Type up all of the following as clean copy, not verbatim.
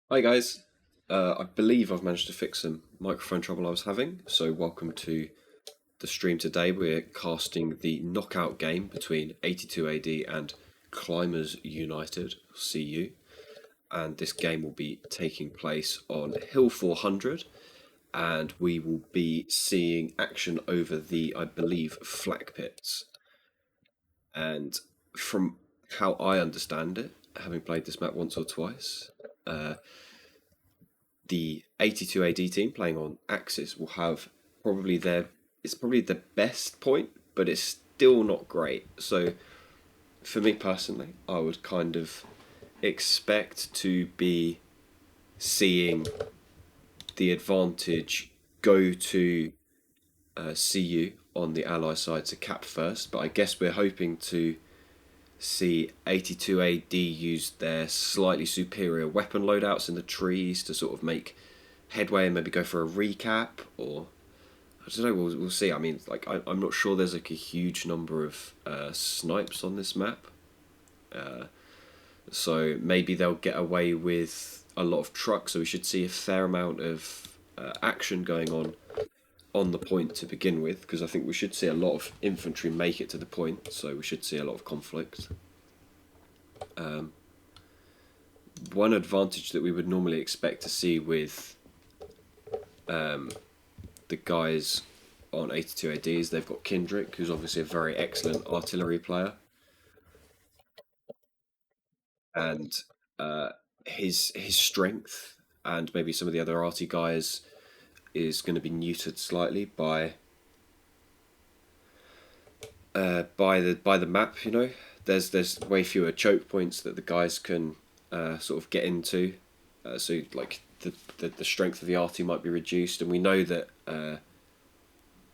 Hi guys, I believe I've managed to fix some microphone trouble I was having, so welcome to the stream today. We're casting the knockout game between 82 AD and Climbers United, CU, and this game will be taking place on Hill 400, and we will be seeing action over the, I believe, Flak Pits. And from how I understand it, having played this map once or twice, the 82 AD team playing on Axis will have probably their it's probably the best point, but it's still not great. So for me personally, I would kind of expect to be seeing the advantage go to CU on the ally side to cap first, but I guess we're hoping to see 82 AD use their slightly superior weapon loadouts in the trees to sort of make headway and maybe go for a recap, or I don't know. We'll see. I mean, like I'm not sure there's like a huge number of snipes on this map, so maybe they'll get away with a lot of trucks. So we should see a fair amount of action going on the point to begin with, because I think we should see a lot of infantry make it to the point. So we should see a lot of conflict. One advantage that we would normally expect to see with the guys on 82 ADs, they've got Kendrick, who's obviously a very excellent artillery player, and his strength and maybe some of the other arty guys is going to be neutered slightly by the map. You know, there's way fewer choke points that the guys can sort of get into, so like the strength of the arty might be reduced, and we know that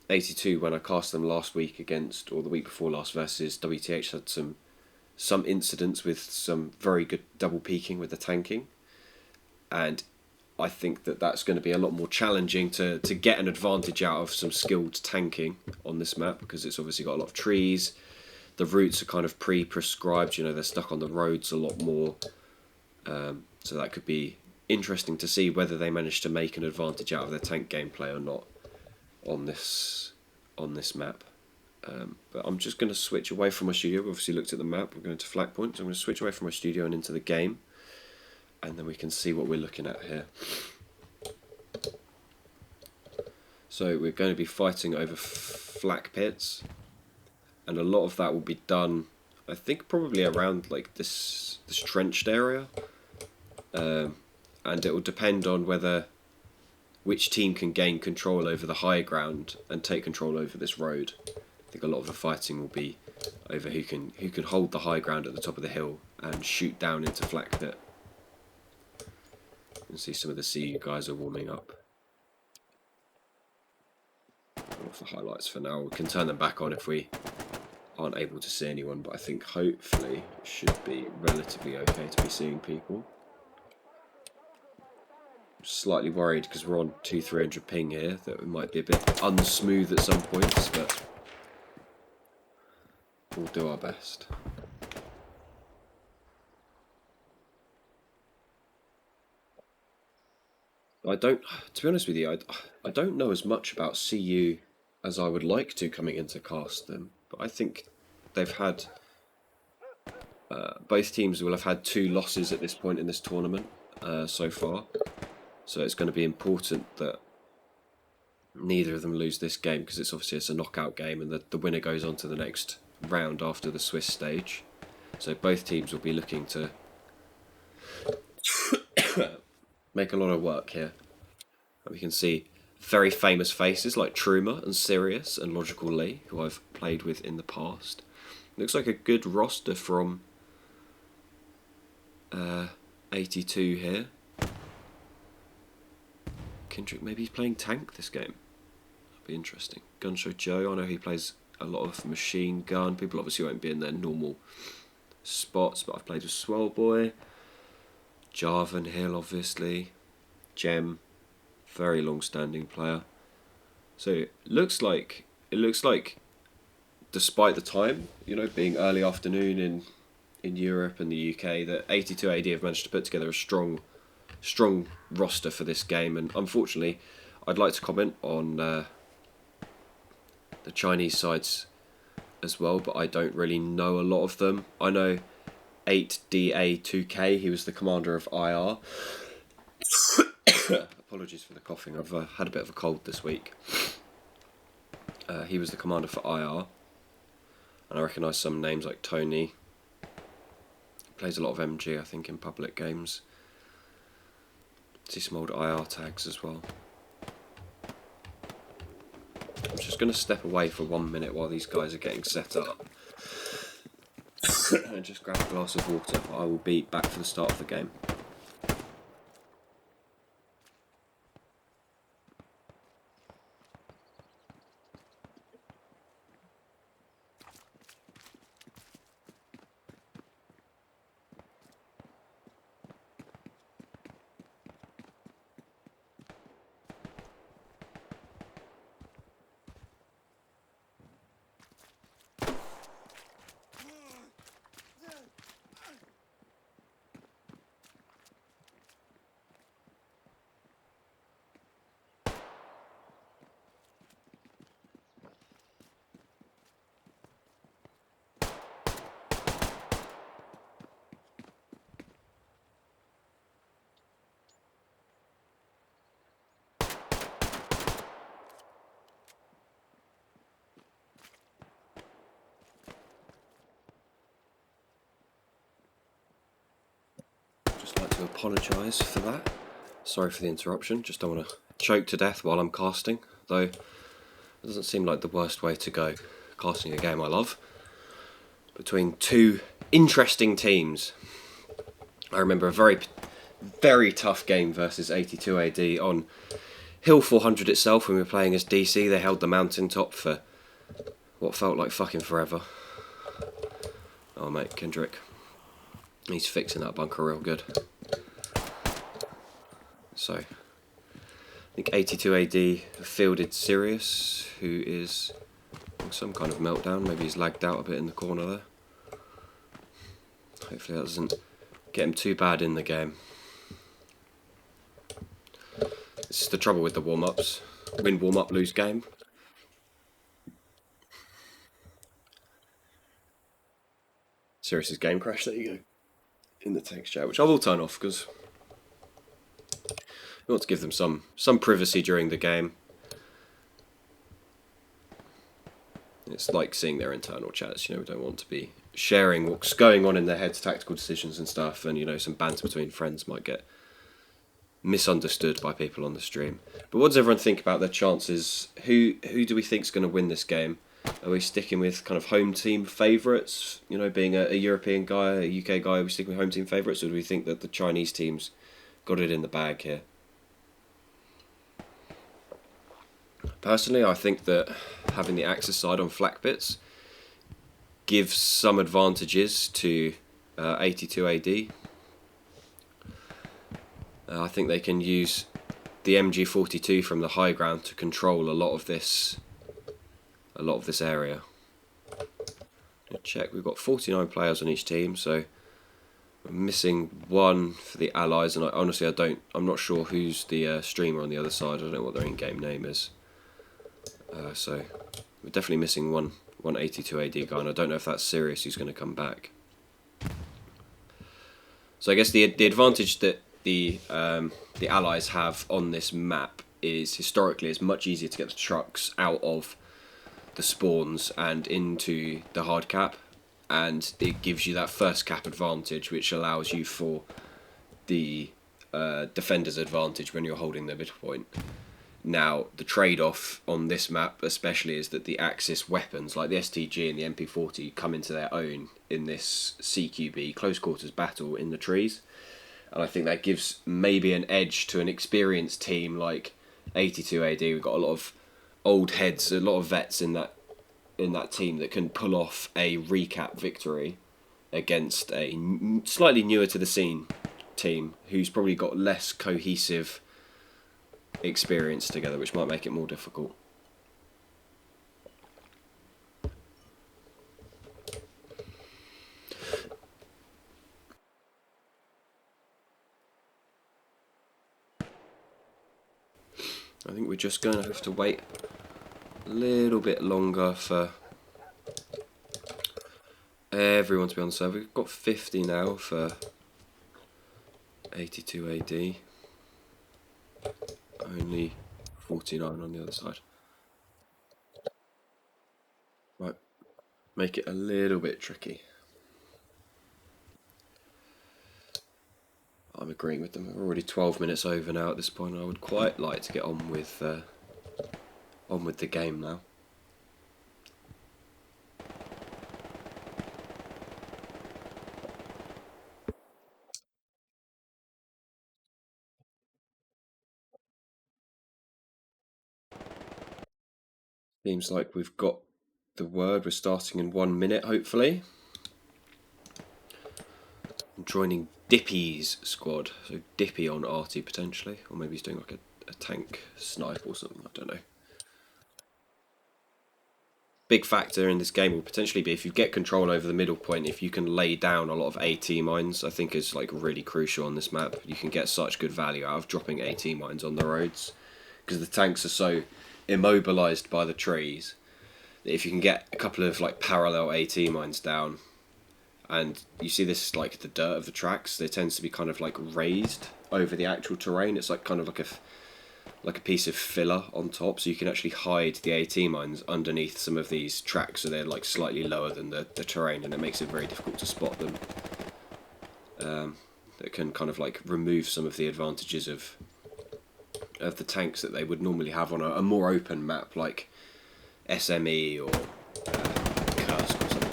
82, when I cast them last week against, or the week before last versus WTH, had some incidents with some very good double peaking with the tanking, and I think that that's going to be a lot more challenging to get an advantage out of some skilled tanking on this map, because it's obviously got a lot of trees. The routes are kind of pre-prescribed, you know, they're stuck on the roads a lot more, so that could be interesting to see whether they manage to make an advantage out of their tank gameplay or not on this map. But I'm just going to switch away from my studio. We obviously looked at the map. We're going to Flak Point. So I'm going to switch away from my studio and into the game, and then we can see what we're looking at here. So we're going to be fighting over Flak Pits, and a lot of that will be done, I think, probably around like this trenched area, and it will depend on which team can gain control over the high ground and take control over this road. I think a lot of the fighting will be over who can hold the high ground at the top of the hill and shoot down into Flak Pit. You can see some of the CU guys are warming up. Off the highlights for now. We can turn them back on if we aren't able to see anyone, but I think hopefully it should be relatively okay to be seeing people. Slightly worried because we're on 200-300 ping here that we might be a bit unsmooth at some points, but we'll do our best. To be honest with you, I don't know as much about CU as I would like to coming into cast them, but I think they've had both teams will have had 2 losses at this point in this tournament so far. So it's going to be important that neither of them lose this game, because it's a knockout game, and the winner goes on to the next round after the Swiss stage. So both teams will be looking to make a lot of work here. And we can see very famous faces like Truma and Sirius and Logical Lee, who I've played with in the past. Looks like a good roster from 82 here. Kendrick, maybe he's playing tank this game. That'd be interesting. Gunshot Joe, I know he plays a lot of machine gun. People obviously won't be in their normal spots, but I've played with Swellboy. Jarvan Hill, obviously. Gem, very long-standing player. So it looks like, despite the time, you know, being early afternoon in Europe and the UK, that 82 AD have managed to put together a strong strong roster for this game, and unfortunately, I'd like to comment on the Chinese sides as well, but I don't really know a lot of them. I know 8DA2K, he was the commander of IR. Apologies for the coughing, I've had a bit of a cold this week. He was the commander for IR, and I recognise some names like Tony. He plays a lot of MG, I think, in public games. See some old IR tags as well. I'm just going to step away for 1 minute while these guys are getting set up. And just grab a glass of water. I will be back for the start of the game. Just like to apologise for that. Sorry for the interruption, just don't want to choke to death while I'm casting, though it doesn't seem like the worst way to go. Casting a game I love, between two interesting teams. I remember a very tough game versus 82AD on Hill 400 itself when we were playing as DC. They held the mountaintop for what felt like fucking forever. Oh mate, Kendrick. He's fixing that bunker real good. So, I think 82AD fielded Sirius, who is on some kind of meltdown. Maybe he's lagged out a bit in the corner there. Hopefully that doesn't get him too bad in the game. This is the trouble with the warm-ups. Win warm-up, lose game. Sirius's game crash, there you go. In the text chat, which I will turn off because we want to give them some privacy during the game. It's like seeing their internal chats, you know, we don't want to be sharing what's going on in their heads, tactical decisions and stuff, and, you know, some banter between friends might get misunderstood by people on the stream. But what does everyone think about their chances? Who do we think is going to win this game? Are we sticking with kind of home team favourites? You know, being a European guy, a UK guy, are we sticking with home team favourites, or do we think that the Chinese teams got it in the bag here? Personally, I think that having the Axis side on Flak Pits gives some advantages to 82AD. I think they can use the MG42 from the high ground to control a lot of this area. Check, we've got 49 players on each team, so we're missing one for the allies, and I'm not sure who's the streamer on the other side. I don't know what their in-game name is. So we're definitely missing one 82AD guy, and I don't know if that's Sirius who's going to come back. So I guess the advantage that the allies have on this map is historically it's much easier to get the trucks out of the spawns and into the hard cap, and it gives you that first cap advantage, which allows you for the defender's advantage when you're holding the middle point. Now, the trade-off on this map especially is that the Axis weapons, like the STG and the MP40, come into their own in this CQB, close quarters battle in the trees. And I think that gives maybe an edge to an experienced team like 82AD. We've got a lot of old heads, a lot of vets in that team that can pull off a recap victory against a slightly newer to the scene team who's probably got less cohesive experience together, which might make it more difficult. I think we're just going to have to wait a little bit longer for everyone to be on the server. We've got 50 now for 82 AD. Only 49 on the other side. Right, make it a little bit tricky. I'm agreeing with them. We're already 12 minutes over now at this point. I would quite like to get on with the game now. Seems like we've got the word. We're starting in 1 minute, hopefully. I'm joining Dippy's squad. So Dippy on Artie potentially. Or maybe he's doing like a tank snipe or something. I don't know. Big factor in this game will potentially be if you get control over the middle point, if you can lay down a lot of AT mines, I think is like really crucial on this map. You can get such good value out of dropping AT mines on the roads because the tanks are so immobilized by the trees that if you can get a couple of like parallel AT mines down, and you see this like the dirt of the tracks, there tends to be kind of like raised over the actual terrain. It's like kind of like a piece of filler on top, so you can actually hide the AT mines underneath some of these tracks, so they're like slightly lower than the terrain, and it makes it very difficult to spot them. That can kind of like remove some of the advantages of the tanks that they would normally have on a more open map like SME or Kursk or something.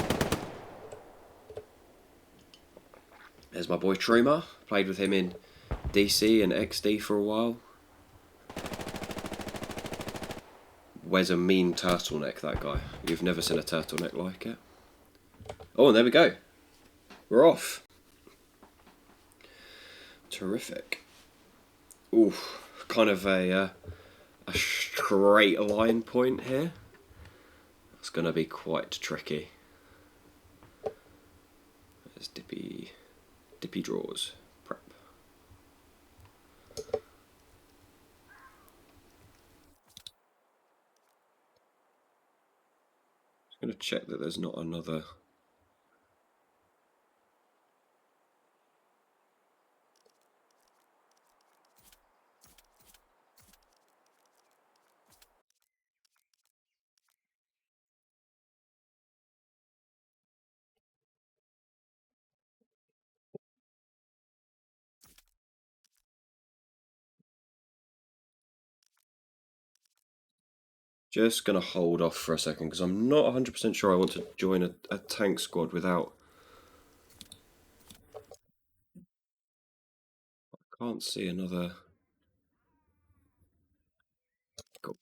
There's my boy Truma. Played with him in DC and XD for a while. Wears a mean turtleneck, that guy. You've never seen a turtleneck like it. Oh, and there we go. We're off. Terrific. Ooh, kind of a straight line point here. That's going to be quite tricky. There's Dippy draws. Prep. Just going to check that there's not another. Just going to hold off for a second because I'm not 100% sure I want to join a tank squad without. I can't see another. Go.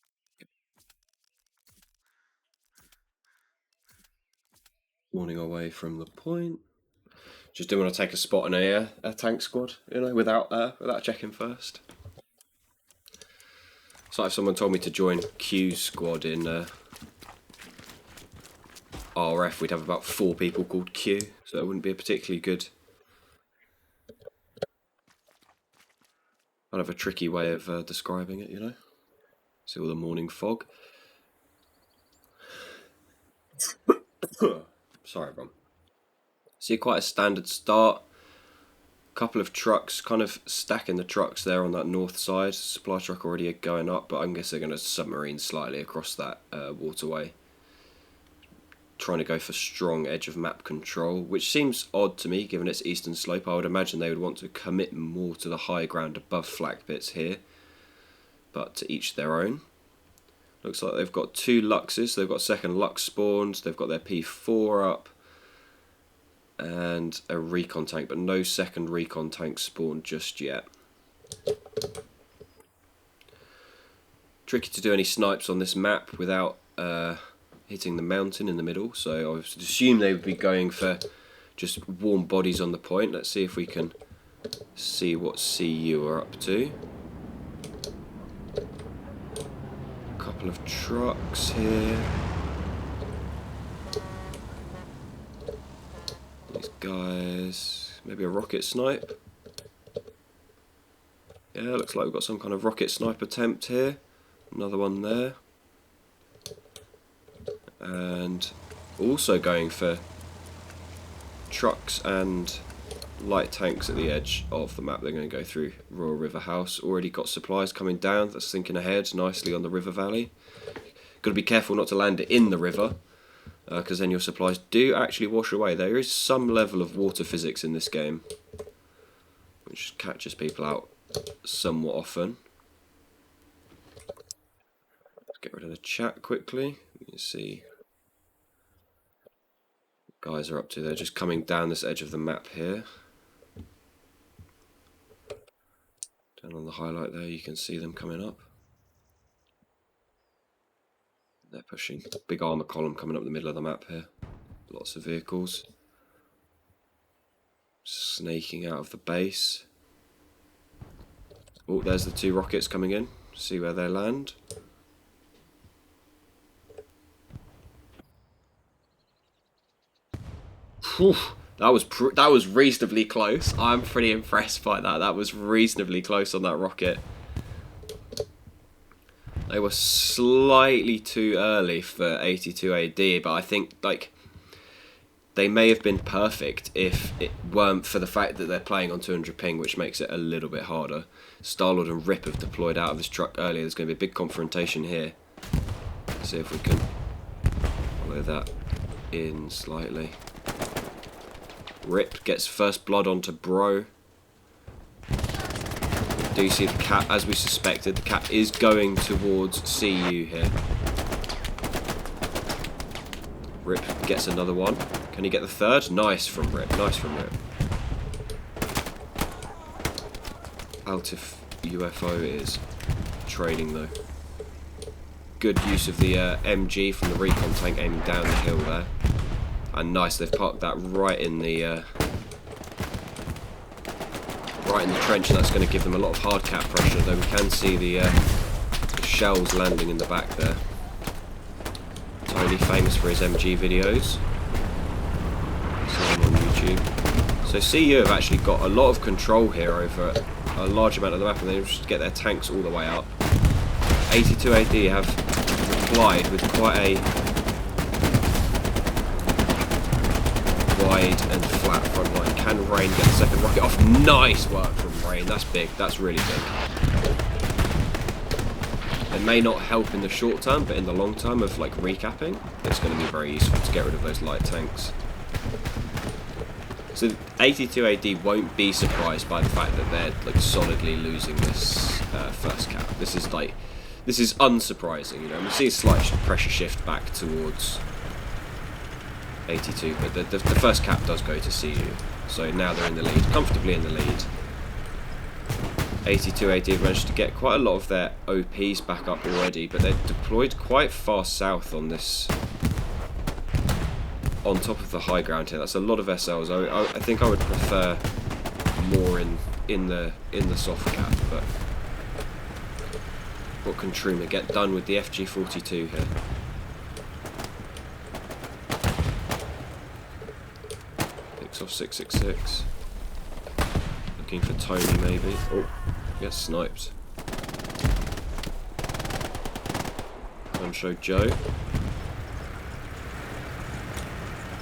Warning away from the point. Just didn't want to take a spot in a tank squad, you know, without checking first. It's like if someone told me to join Q's squad in RF, we'd have about 4 people called Q, so it wouldn't be a particularly good. Kind of a tricky way of describing it, you know. See all the morning fog. Sorry, everyone. See quite a standard start. Couple of trucks, kind of stacking the trucks there on that north side. Supply truck already going up, but I guess they're going to submarine slightly across that waterway. Trying to go for strong edge of map control, which seems odd to me given its eastern slope. I would imagine they would want to commit more to the high ground above Flak Pits here, but to each their own. Looks like they've got 2 Luxes, so they've got second Lux spawned, they've got their P4 up, and a recon tank, but no second recon tank spawned just yet. Tricky to do any snipes on this map without hitting the mountain in the middle, so I would assume they would be going for just warm bodies on the point. Let's see if we can see what CU are up to. A couple of trucks here. These guys, maybe a rocket snipe. Yeah, looks like we've got some kind of rocket snipe attempt here. Another one there. And also going for trucks and light tanks at the edge of the map. They're going to go through Royal River House. Already got supplies coming down. That's thinking ahead nicely on the river valley. Got to be careful not to land it in the river, because then your supplies do actually wash away. There is some level of water physics in this game, which catches people out somewhat often. Let's get rid of the chat quickly. You can see guys are up to. They're just coming down this edge of the map here. Down on the highlight there, you can see them coming up. They're pushing. Big armour column coming up the middle of the map here. Lots of vehicles. Snaking out of the base. Oh, there's the 2 rockets coming in. See where they land. Whew, that was reasonably close. I'm pretty impressed by that. That was reasonably close on that rocket. They were slightly too early for 82 AD, but I think like they may have been perfect if it weren't for the fact that they're playing on 200 ping, which makes it a little bit harder. Star-Lord and Rip have deployed out of this truck earlier. There's going to be a big confrontation here. Let's see if we can follow that in slightly. Rip gets first blood onto Bro. Do you see the cap, as we suspected, the cap is going towards CU here. Rip gets another one. Can he get the third? Nice from Rip, nice from Rip. Out of UFO is trading though. Good use of the MG from the recon tank aiming down the hill there. And nice, they've parked that right in the trench, and that's going to give them a lot of hard cap pressure, though we can see the shells landing in the back there. Tony, famous for his MG videos. See him on YouTube. So CU have actually got a lot of control here over a large amount of the map, and they just get their tanks all the way up. 82 AD have replied with quite a wide and flat front line. Can Rain get the second rocket off? Nice work from Rain. That's big. That's really big. It may not help in the short term, but in the long term of like recapping, it's going to be very useful to get rid of those light tanks. So 82 AD won't be surprised by the fact that they're like solidly losing this first cap. This is unsurprising, you know. We see a slight pressure shift back towards 82, but the first cap does go to CU. So now they're in the lead, comfortably in the lead. 82 AD have managed to get quite a lot of their OPs back up already, but they're deployed quite far south on this, on top of the high ground here. That's a lot of SLs. I think I would prefer more in the soft cap, but what can Truma get done with the FG42 here? Picks off 666. Looking for Tony maybe. Oh, gets sniped. Come show Joe.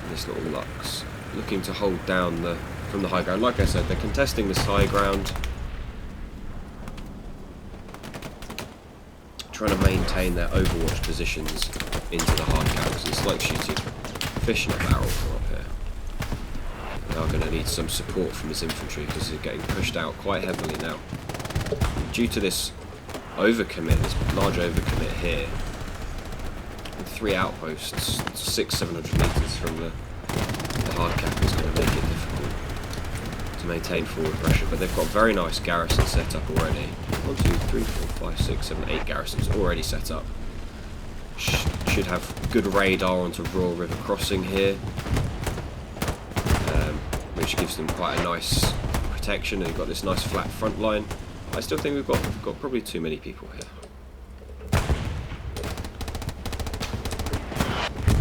And this little Lux. Looking to hold down from the high ground. Like I said, they're contesting this high ground. Trying to maintain their overwatch positions into the hard caps. It's like shooting fish in a barrel from up here. They are going to need some support from his infantry because they're getting pushed out quite heavily now. Due to this overcommit, this large overcommit here, with 3 outposts, 600-700 metres from the hard cap is going to make it difficult to maintain forward pressure. But they've got very nice garrisons set up already. 1, 2, 3, 4, 5, 6, 7, 8 garrisons already set up. Should have good radar onto Royal River Crossing here, which gives them quite a nice protection, and you've got this nice flat front line. I still think we've got probably too many people here.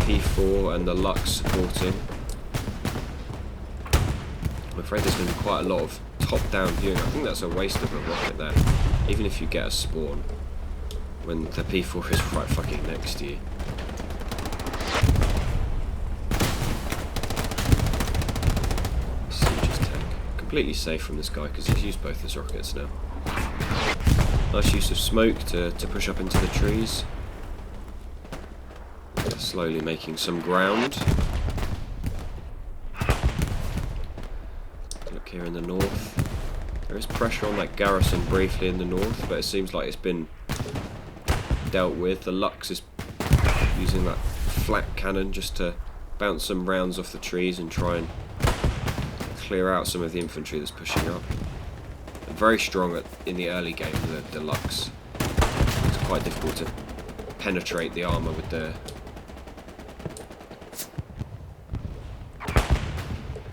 P4 and the Lux supporting. I'm afraid there's going to be quite a lot of top-down viewing. I think that's a waste of a rocket there, even if you get a spawn. when the P4 is right fucking next to you. Siege's tank. Completely safe from this guy because he's used both his rockets now. Nice use of smoke to push up into the trees. Slowly making some ground. Look here in the north. There is pressure on that garrison briefly in the north, but it seems like it's been dealt with. The Lux is using that flak cannon just to bounce some rounds off the trees and try and clear out some of the infantry that's pushing up. And very strong in the early game, the Lux. It's quite difficult to penetrate the armour with the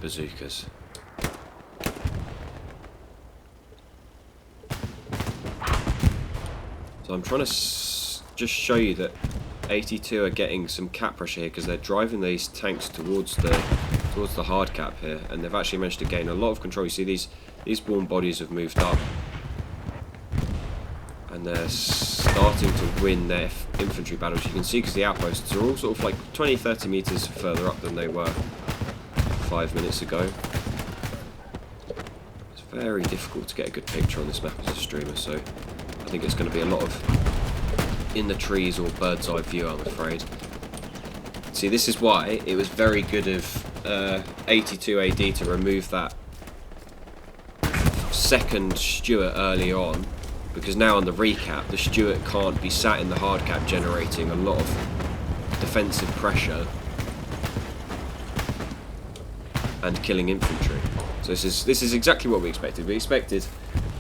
bazookas. So I'm trying to just show you that 82 are getting some cap pressure here because they're driving these tanks towards the hard cap here, and they've actually managed to gain a lot of control. You see these warm bodies have moved up, and they're starting to win their infantry battles. You can see because the outposts are all sort of like 20-30 meters further up than they were 5 minutes ago. It's very difficult to get a good picture on this map as a streamer, so I think it's going to be a lot of in the trees or bird's eye view, I'm afraid. See, this is why it was very good of 82 AD to remove that second Stuart early on, because now on the recap the Stuart can't be sat in the hard cap generating a lot of defensive pressure and killing infantry. So this is exactly what we expected. We expected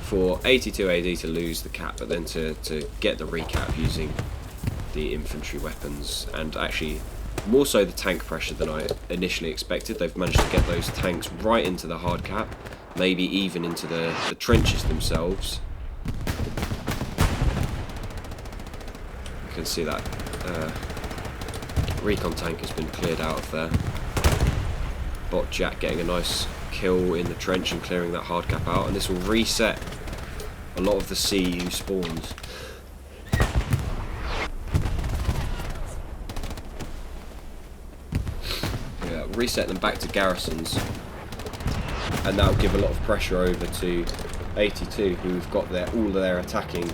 for 82 AD to lose the cap, but then to get the recap using the infantry weapons, and actually more so the tank pressure than I initially expected. They've managed to get those tanks right into the hard cap, maybe even into the trenches themselves. You can see that recon tank has been cleared out of there. Bot Jack getting a nice kill in the trench and clearing that hard cap out, and this will reset a lot of the CU spawns. Yeah, reset them back to garrisons, and that'll give a lot of pressure over to 82, who've got all of their attacking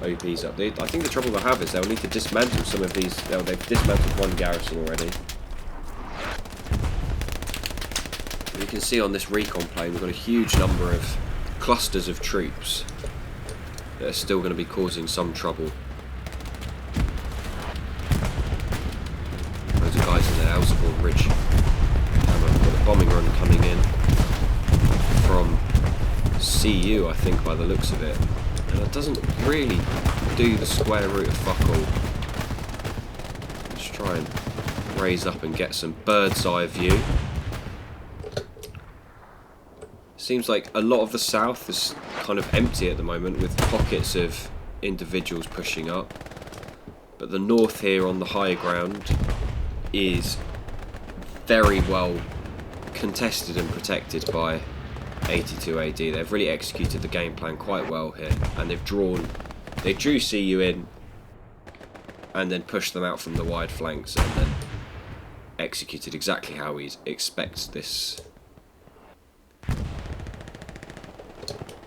OPs up. I think the trouble they'll have is they'll need to dismantle some of these. They've dismantled one garrison already. You can see on this recon plane we've got a huge number of clusters of troops that are still going to be causing some trouble. Those are guys in the Elzeville Ridge. We've got a bombing run coming in from CU, I think, by the looks of it. And it doesn't really do the square root of fuck all. Let's try and raise up and get some bird's eye view. Seems like a lot of the south is kind of empty at the moment, with pockets of individuals pushing up. But the north here on the high ground is very well contested and protected by 82 AD. They've really executed the game plan quite well here, and they drew CU in and then pushed them out from the wide flanks, and then executed exactly how we'd expect this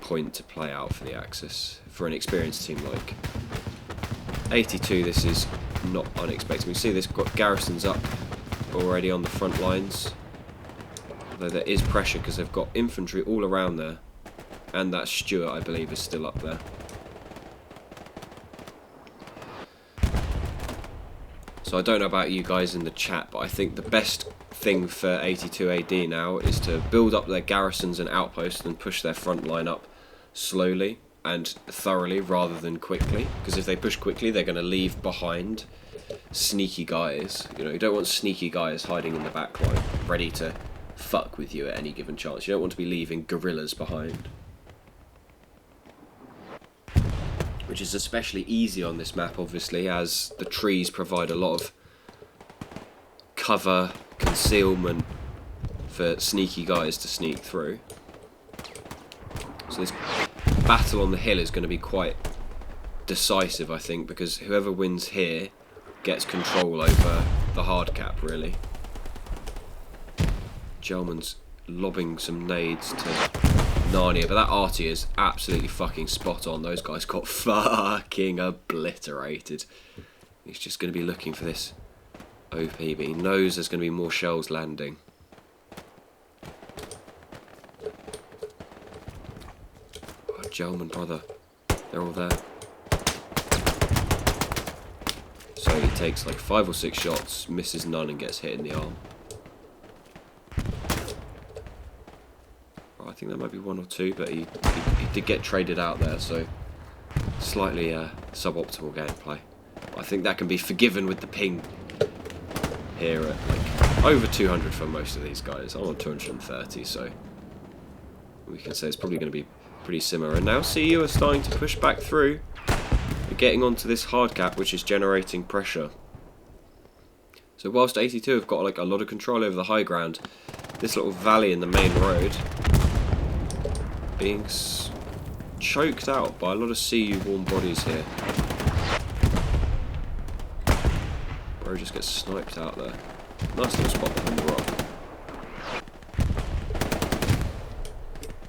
point to play out for the Axis. For an experienced team like 82, this is not unexpected. We see this got garrisons up already on the front lines, although there is pressure because they've got infantry all around there, and that Stuart, I believe, is still up there. So I don't know about you guys in the chat, but I think the best thing for 82 AD now is to build up their garrisons and outposts and push their front line up slowly and thoroughly rather than quickly, because if they push quickly they're going to leave behind sneaky guys. You don't want sneaky guys hiding in the back line ready to fuck with you at any given chance. You don't want to be leaving guerrillas behind, which is especially easy on this map, obviously, as the trees provide a lot of cover, concealment for sneaky guys to sneak through. So this battle on the hill is going to be quite decisive, I think, because whoever wins here gets control over the hard cap, really. Gelman's lobbing some nades to Narnia, but that arty is absolutely fucking spot on. Those guys got fucking obliterated. He's just going to be looking for this OP, but he knows there's going to be more shells landing. Oh, Gelman, brother. They're all there. So he takes like 5 or 6 shots, misses none and gets hit in the arm. I think there might be 1 or 2, but he did get traded out there, so slightly suboptimal gameplay. I think that can be forgiven with the ping here at like over 200 for most of these guys. I'm on 230, so we can say it's probably going to be pretty similar. And now CU are starting to push back through. They're getting onto this hard cap, which is generating pressure. So whilst 82 have got like a lot of control over the high ground, this little valley in the main road being choked out by a lot of CU warm bodies here. Bro just gets sniped out there. Nice little spot behind the rock.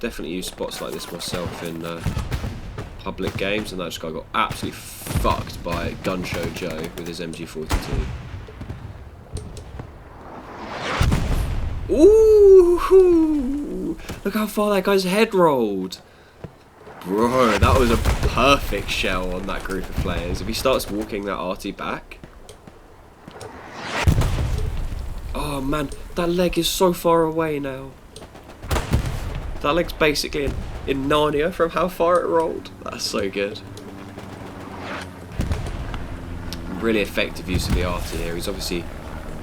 Definitely use spots like this myself in public games, and that just guy got absolutely fucked by Gun Show Joe with his MG42. Ooh! Look how far that guy's head rolled. Bro, that was a perfect shell on that group of players. If he starts walking that arty back. Oh man, that leg is so far away now. That leg's basically in Narnia from how far it rolled. That's so good. Really effective use of the arty here. He's obviously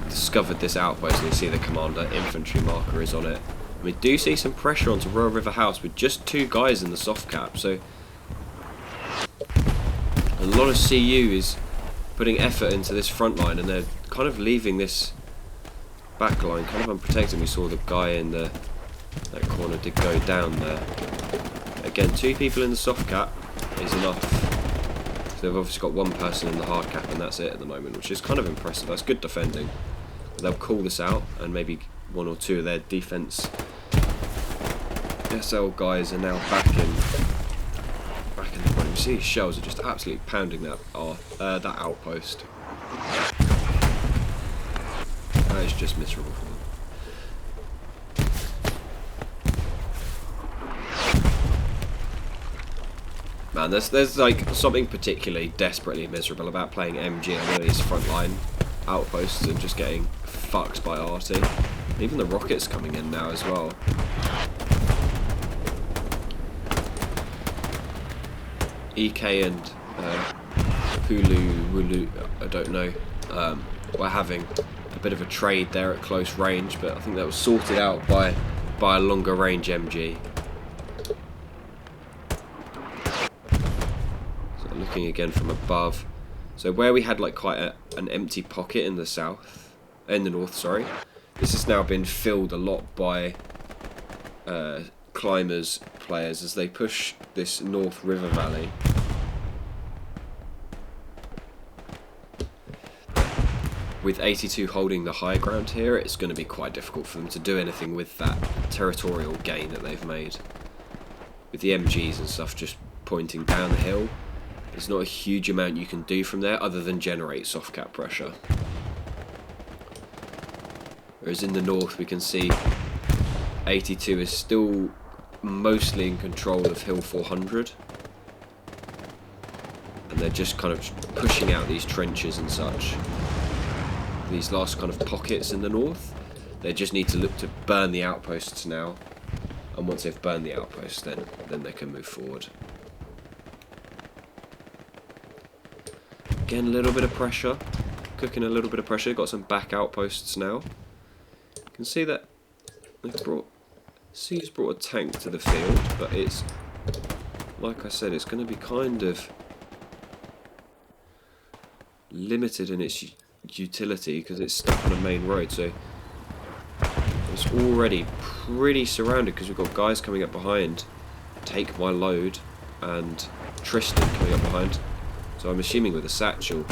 discovered this outpost, and you see the commander infantry marker is on it. We do see some pressure onto Royal River House with just 2 guys in the soft cap, so a lot of CU is putting effort into this front line, and they're kind of leaving this back line kind of unprotected. We saw the guy in that corner did go down there. Again, 2 people in the soft cap is enough. So they've obviously got 1 person in the hard cap, and that's it at the moment, which is kind of impressive. That's good defending. But they'll call this out, and maybe 1 or 2 of their defense SL guys are now back in the point. You see these shells are just absolutely pounding that outpost. That is just miserable for them. Man, there's like something particularly desperately miserable about playing MG on one of these frontline outposts and just getting fucked by arty. Even the rockets coming in now as well. EK and Wulu, I don't know, were having a bit of a trade there at close range, but I think that was sorted out by a longer range MG. So looking again from above, so where we had like quite an empty pocket in the north, sorry, this has now been filled a lot by climbers players as they push this North River Valley. With 82 holding the high ground here, it's going to be quite difficult for them to do anything with that territorial gain that they've made. With the MGs and stuff just pointing down the hill, there's not a huge amount you can do from there other than generate soft cap pressure. Whereas in the north we can see 82 is still mostly in control of Hill 400. And they're just kind of pushing out these trenches and such. These last kind of pockets in the north, they just need to look to burn the outposts now. And once they've burned the outposts, then they can move forward. Again, a little bit of pressure. Cooking a little bit of pressure. Got some back outposts now. You can see that C's brought a tank to the field, but it's, like I said, it's going to be kind of limited in its utility because it's stuck on a main road, so it's already pretty surrounded because we've got guys coming up behind, Take My Load, and Tristan coming up behind. So I'm assuming with a satchel.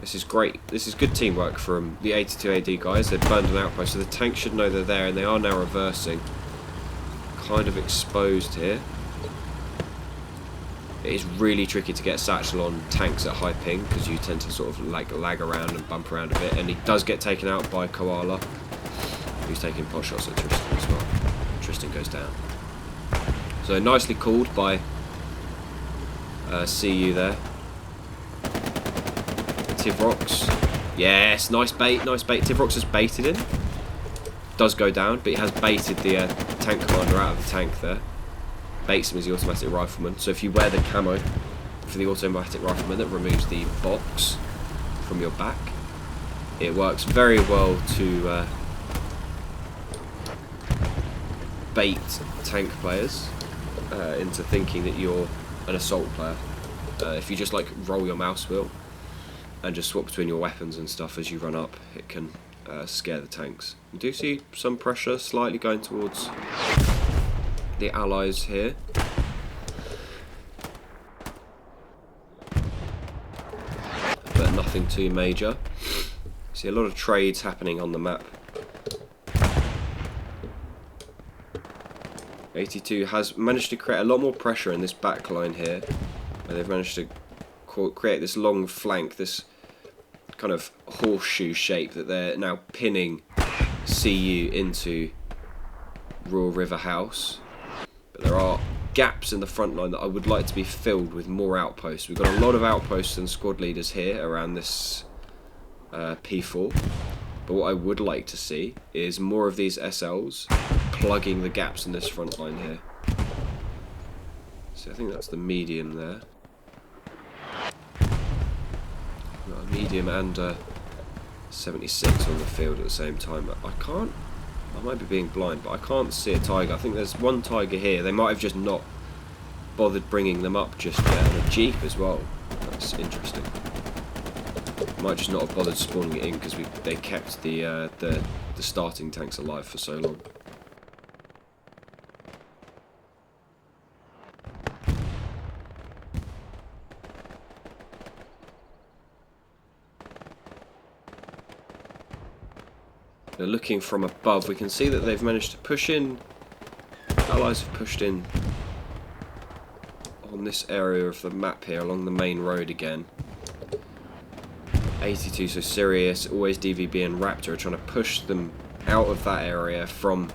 This is great. This is good teamwork from the 82 AD guys. They've burned an outpost, so the tank should know they're there, and they are now reversing. Kind of exposed here. It is really tricky to get a satchel on tanks at high ping, because you tend to sort of like lag around and bump around a bit, and he does get taken out by Koala, who's taking pot shots at Tristan as well. Tristan goes down. So nicely called by CU there. Tivrox. Yes, nice bait, nice bait. Tivrox has baited him. Does go down, but he has baited the tank commander out of the tank there. Baits him as the automatic rifleman. So if you wear the camo for the automatic rifleman that removes the box from your back, it works very well to bait tank players into thinking that you're an assault player. If you just like roll your mouse wheel and just swap between your weapons and stuff as you run up, it can scare the tanks. You do see some pressure slightly going towards the allies here. But nothing too major. See a lot of trades happening on the map. 82 has managed to create a lot more pressure in this back line here, where they've managed to create this long flank, this kind of horseshoe shape that they're now pinning CU into Royal River House. But there are gaps in the front line that I would like to be filled with more outposts. We've got a lot of outposts and squad leaders here around this P4. But what I would like to see is more of these SLs plugging the gaps in this front line here. So I think that's the medium there. Got a medium and 76 on the field at the same time. I might be being blind, but I can't see a tiger. I think there's one tiger here. They might have just not bothered bringing them up just yet. And a jeep as well. That's interesting. Might just not have bothered spawning it in because they kept the starting tanks alive for so long. Now looking from above, we can see that they've managed to push in. Allies have pushed in on this area of the map here along the main road again. 82, so Sirius, always DVB and Raptor are trying to push them out of that area from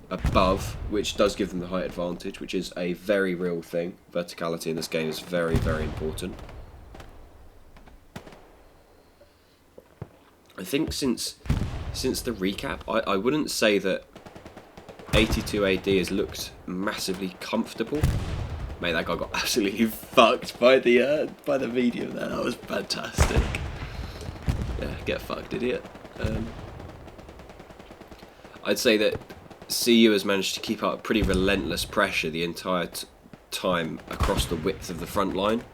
above, which does give them the height advantage, which is a very real thing. Verticality in this game is very, very important. I think since the recap, I wouldn't say that 82 AD has looked massively comfortable. Mate, that guy got absolutely fucked by the medium there. That was fantastic. Yeah, get fucked, idiot. I'd say that CU has managed to keep up pretty relentless pressure the entire time across the width of the front line.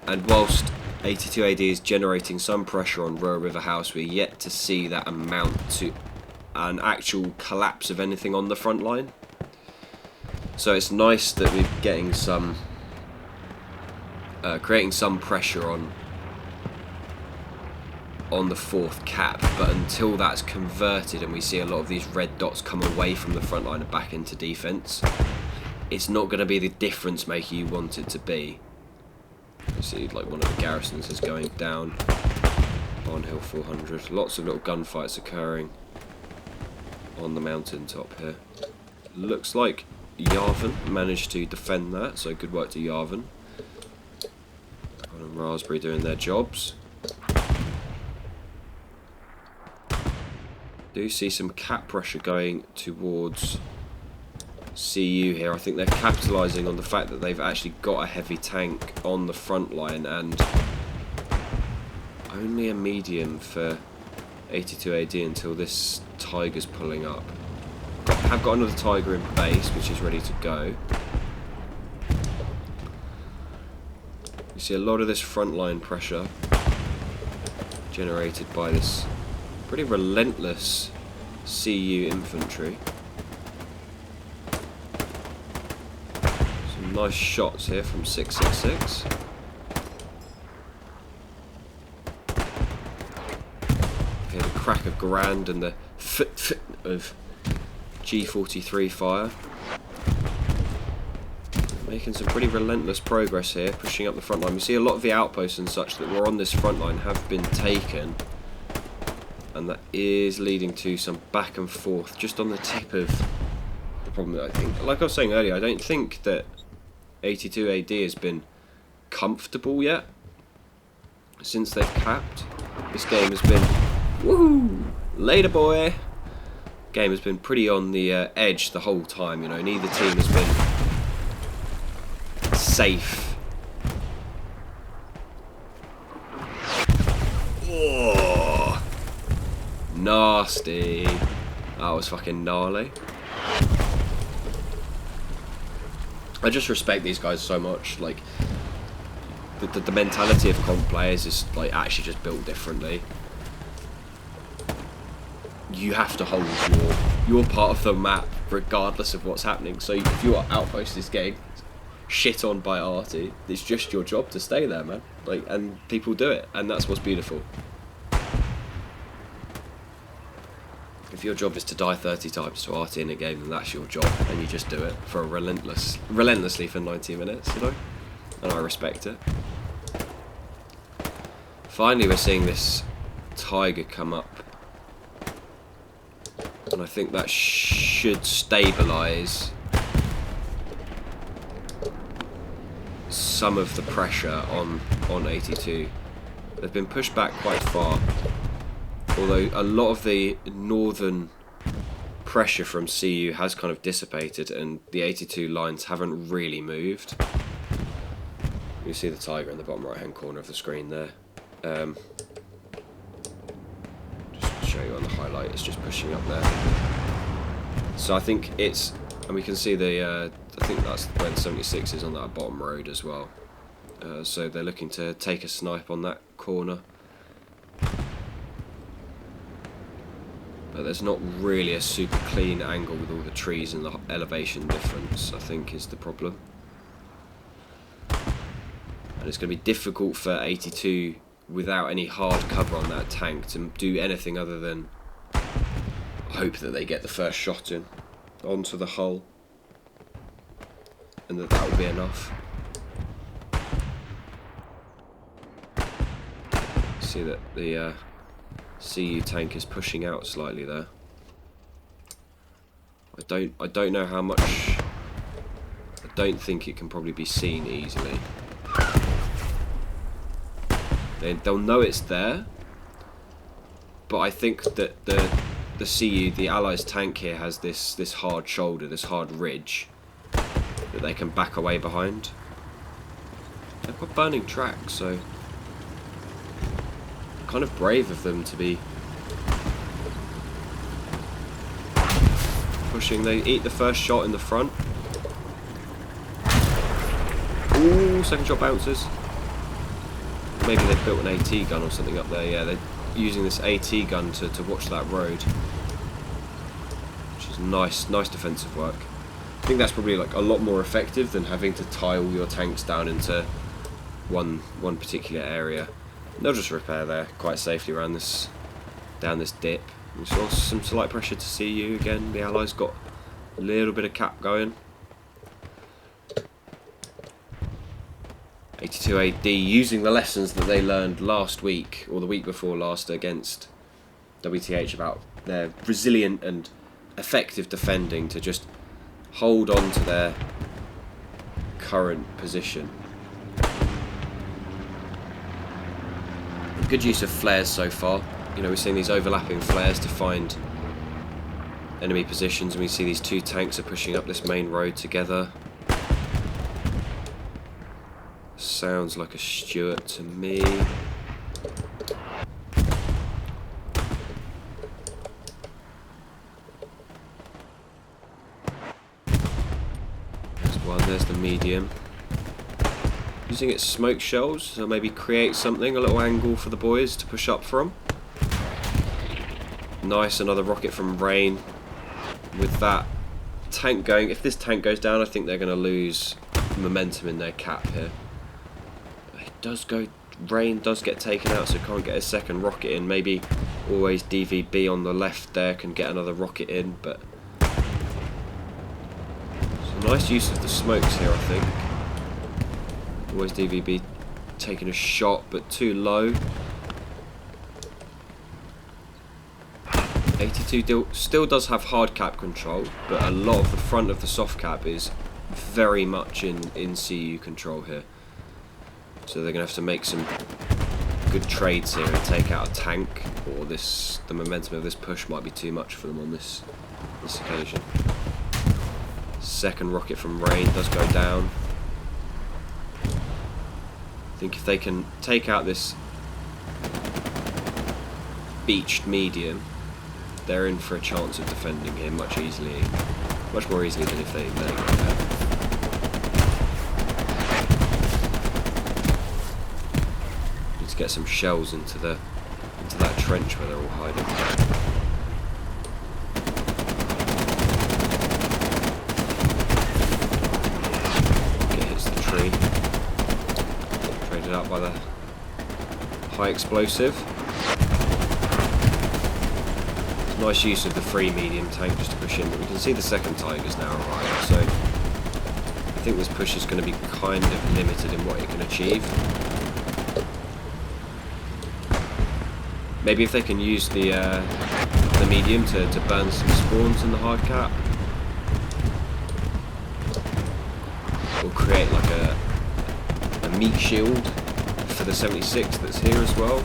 And whilst 82 AD is generating some pressure on Royal River House, we're yet to see that amount to an actual collapse of anything on the front line. So it's nice that we're getting some, creating some pressure on the fourth cap, but until that's converted and we see a lot of these red dots come away from the front line and back into defence, it's not going to be the difference maker you want it to be. You see like one of the garrisons is going down. Barnhill 400. Lots of little gunfights occurring on the mountain top here. Looks like Yarvan managed to defend that, so good work to Yarvan. And Raspberry doing their jobs. Do see some cap pressure going towards CU here. I think they're capitalising on the fact that they've actually got a heavy tank on the front line and only a medium for 82 AD until this Tiger's pulling up. Have got another Tiger in base which is ready to go. You see a lot of this front line pressure generated by this pretty relentless CU infantry. Some nice shots here from 666. Here the crack of Grand and the fit of G43 fire. Making some pretty relentless progress here, pushing up the front line. We see a lot of the outposts and such that were on this front line have been taken. And that is leading to some back and forth just on the tip of the problem that I think, like I was saying earlier, I don't think that 82 AD has been comfortable yet since they've capped. This game has been, woohoo, later boy. Game has been pretty on the edge the whole time, you know, neither team has been safe. Oh, nasty. That was fucking gnarly. I just respect these guys so much. Like the mentality of comp players is like actually just built differently. You have to hold your part of the map regardless of what's happening. So if you are outpost this game, shit on by Artie, it's just your job to stay there, man. Like, and people do it, and that's what's beautiful. If your job is to die 30 times to Artie in a game, then that's your job, and you just do it for a relentlessly for 90 minutes, you know? And I respect it. Finally, we're seeing this Tiger come up. And I think that should stabilise some of the pressure on 82. They've been pushed back quite far. Although a lot of the northern pressure from CU has kind of dissipated and the 82 lines haven't really moved. You see the Tiger in the bottom right hand corner of the screen there. Just to show you on the highlight, it's just pushing up there. So I think it's, and we can see the, I think that's where the 76 is on that bottom road as well. So they're looking to take a snipe on that corner. But there's not really a super clean angle with all the trees and the elevation difference, I think, is the problem. And it's going to be difficult for 82 without any hard cover on that tank to do anything other than hope that they get the first shot in onto the hull. And that will be enough. See that the CU tank is pushing out slightly there. I don't know how much. I don't think it can probably be seen easily. They'll know it's there, but I think that the CU, the Allies tank here, has this hard shoulder, this hard ridge that they can back away behind. They've got burning tracks, so kind of brave of them to be pushing. They eat the first shot in the front. Ooh, second shot bounces. Maybe they've built an AT gun or something up there. Yeah, they're using this AT gun to watch that road, which is nice defensive work. I think that's probably like a lot more effective than having to tie all your tanks down into one particular area. And they'll just repair there quite safely around this, down this dip. We saw some slight pressure to CU again. The Allies got a little bit of cap going. 82 AD using the lessons that they learned last week or the week before last against WTH about their resilient and effective defending to just hold on to their current position. Good use of flares so far. You know, we're seeing these overlapping flares to find enemy positions, and we see these two tanks are pushing up this main road together. Sounds like a Stuart to me. There's one, there's the medium. Using its smoke shells, so maybe create something, a little angle for the boys to push up from. Nice, another rocket from Rain. With that tank going, if this tank goes down, I think they're going to lose momentum in their cap here. It does go. Rain does get taken out, so can't get a second rocket in. Maybe always DVB on the left there can get another rocket in, but it's a nice use of the smokes here, I think. Always DVB taking a shot, but too low. 82 still does have hard cap control, but a lot of the front of the soft cap is very much in CU control here. So they're going to have to make some good trades here and take out a tank, or the momentum of this push might be too much for them on this occasion. Second rocket from Rain does go down. I think if they can take out this beached medium, they're in for a chance of defending here much more easily than if they let it go down. Need to get some shells into that trench where they're all hiding. It hits the tree. Traded out by the high explosive. Nice use of the free medium tank just to push in, but we can see the second Tigers now arrive, so I think this push is going to be kind of limited in what it can achieve. Maybe if they can use the medium to burn some spawns in the hard cap, or create like a meat shield for the 76 that's here as well,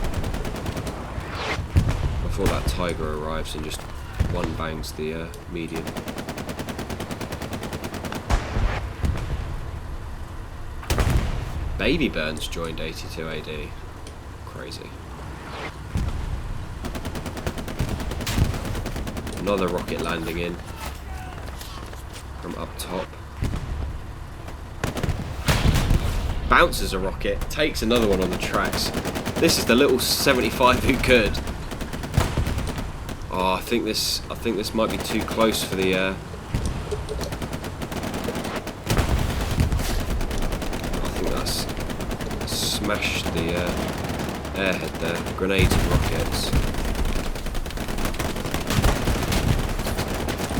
before that Tiger arrives and just one bangs the medium. Baby Burns joined 82 AD. Crazy. Another rocket landing in from up top. Bounces a rocket, takes another one on the tracks. This is the little 75 who could. Oh, I think this might be too close for the. I think that's smashed the airhead there. Grenades and rockets.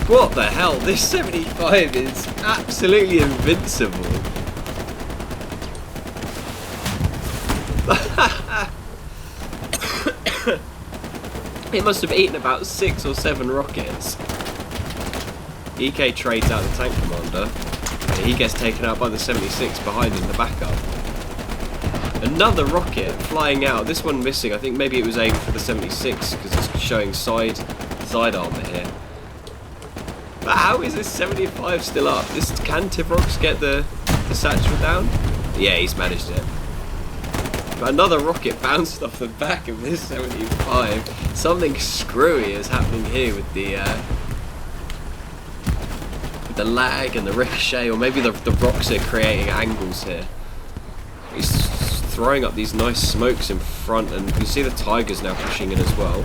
What the hell? This 75 is absolutely invincible. It must have eaten about 6 or 7 rockets. EK trades out the tank commander, and he gets taken out by the 76 behind in the backup. Another rocket flying out, this one missing. I think maybe it was aimed for the 76 because it's showing side armour here. But how is this 75 still up? Can Tivrox get the satchel down? Yeah, he's managed it. But another rocket bounced off the back of this 75. Something screwy is happening here with the lag and the ricochet, or maybe the rocks are creating angles here. He's throwing up these nice smokes in front, and you see the Tigers now pushing in as well.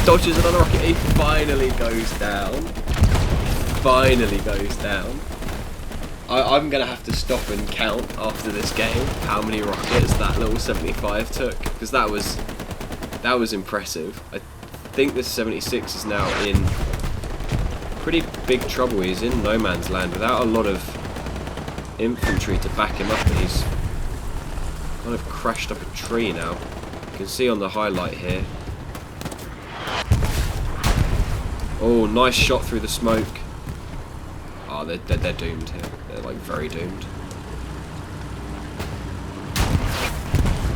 Dodges another rocket. He finally goes down. Finally goes down. I'm going to have to stop and count after this game how many rockets that little 75 took, because that was impressive. I think this 76 is now in pretty big trouble. He's in no man's land without a lot of infantry to back him up, and he's kind of crashed up a tree now. You can see on the highlight here. Oh, nice shot through the smoke. Oh, they're doomed here. They're like very doomed.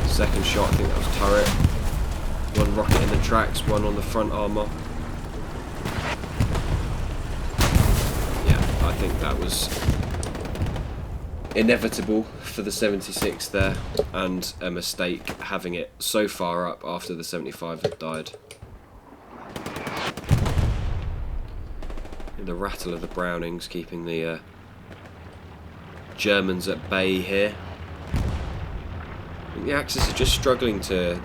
Second shot, I think that was turret. One rocket in the tracks, one on the front armour. Yeah, I think that was inevitable for the 76 there, and a mistake having it so far up after the 75 had died. The rattle of the Brownings keeping the Germans at bay here. I think the Axis are just struggling to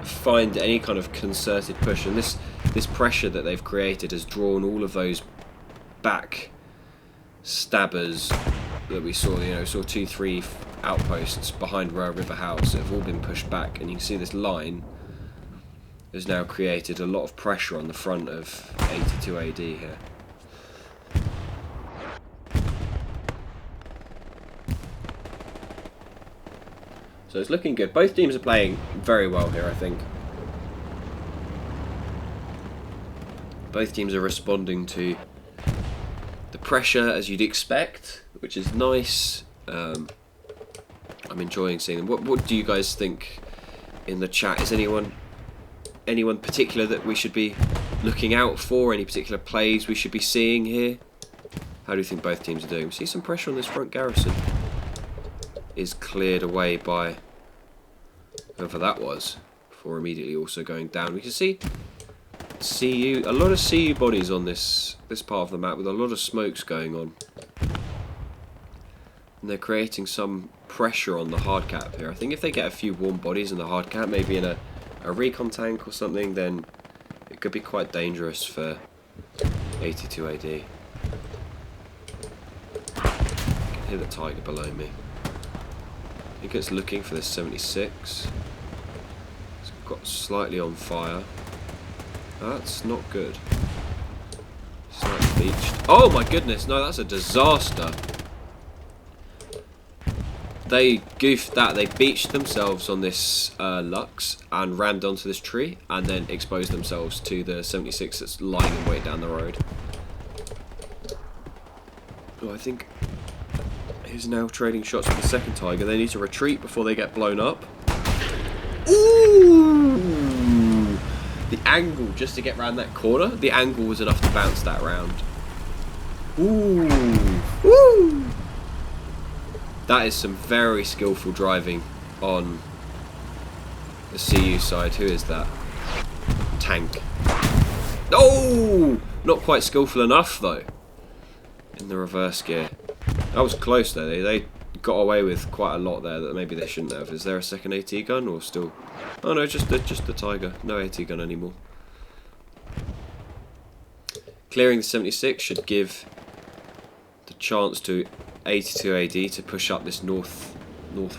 find any kind of concerted push, and this pressure that they've created has drawn all of those back stabbers that we saw, you know, saw 2-3 outposts behind Royal River House that have all been pushed back, and you can see this line has now created a lot of pressure on the front of 82 AD here. So it's looking good. Both teams are playing very well here, I think. Both teams are responding to the pressure as you'd expect, which is nice. I'm enjoying seeing them. What do you guys think in the chat? Is anyone particular that we should be looking out for? Any particular plays we should be seeing here? How do you think both teams are doing? We see some pressure on this front garrison. Is cleared away by whoever that was before immediately also going down. We can see a lot of CU bodies on this part of the map with a lot of smokes going on, and they're creating some pressure on the hard cap here. I think if they get a few warm bodies in the hard cap, maybe in a recon tank or something, then it could be quite dangerous for 82 AD. I can hear the Tiger below me. I think it's looking for this 76. It's got slightly on fire. That's not good. Slightly beached. Oh my goodness, no, that's a disaster. They goofed that. They beached themselves on this Lux and rammed onto this tree and then exposed themselves to the 76 that's lying in wait down the road. Oh, I think he's now trading shots with the second Tiger. They need to retreat before they get blown up. Ooh! The angle just to get around that corner, the angle was enough to bounce that round. Ooh! Woo! That is some very skillful driving on the CU side. Who is that? Tank. Oh! Not quite skillful enough though. In the reverse gear. That was close though. They got away with quite a lot there that maybe they shouldn't have. Is there a second AT gun or still? Oh no, just the Tiger. No AT gun anymore. Clearing the 76 should give the chance to 82 AD to push up this north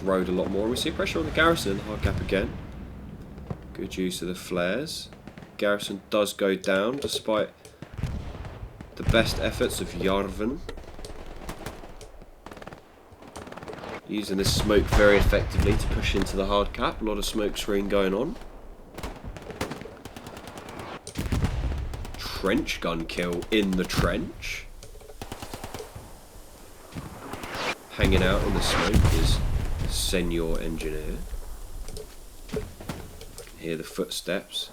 road a lot more. We see pressure on the garrison in the hard cap again. Good use of the flares. Garrison does go down despite the best efforts of Yarvin. Using this smoke very effectively to push into the hard cap. A lot of smoke screen going on. Trench gun kill in the trench. Hanging out on the smoke is Senior Engineer. Hear the footsteps.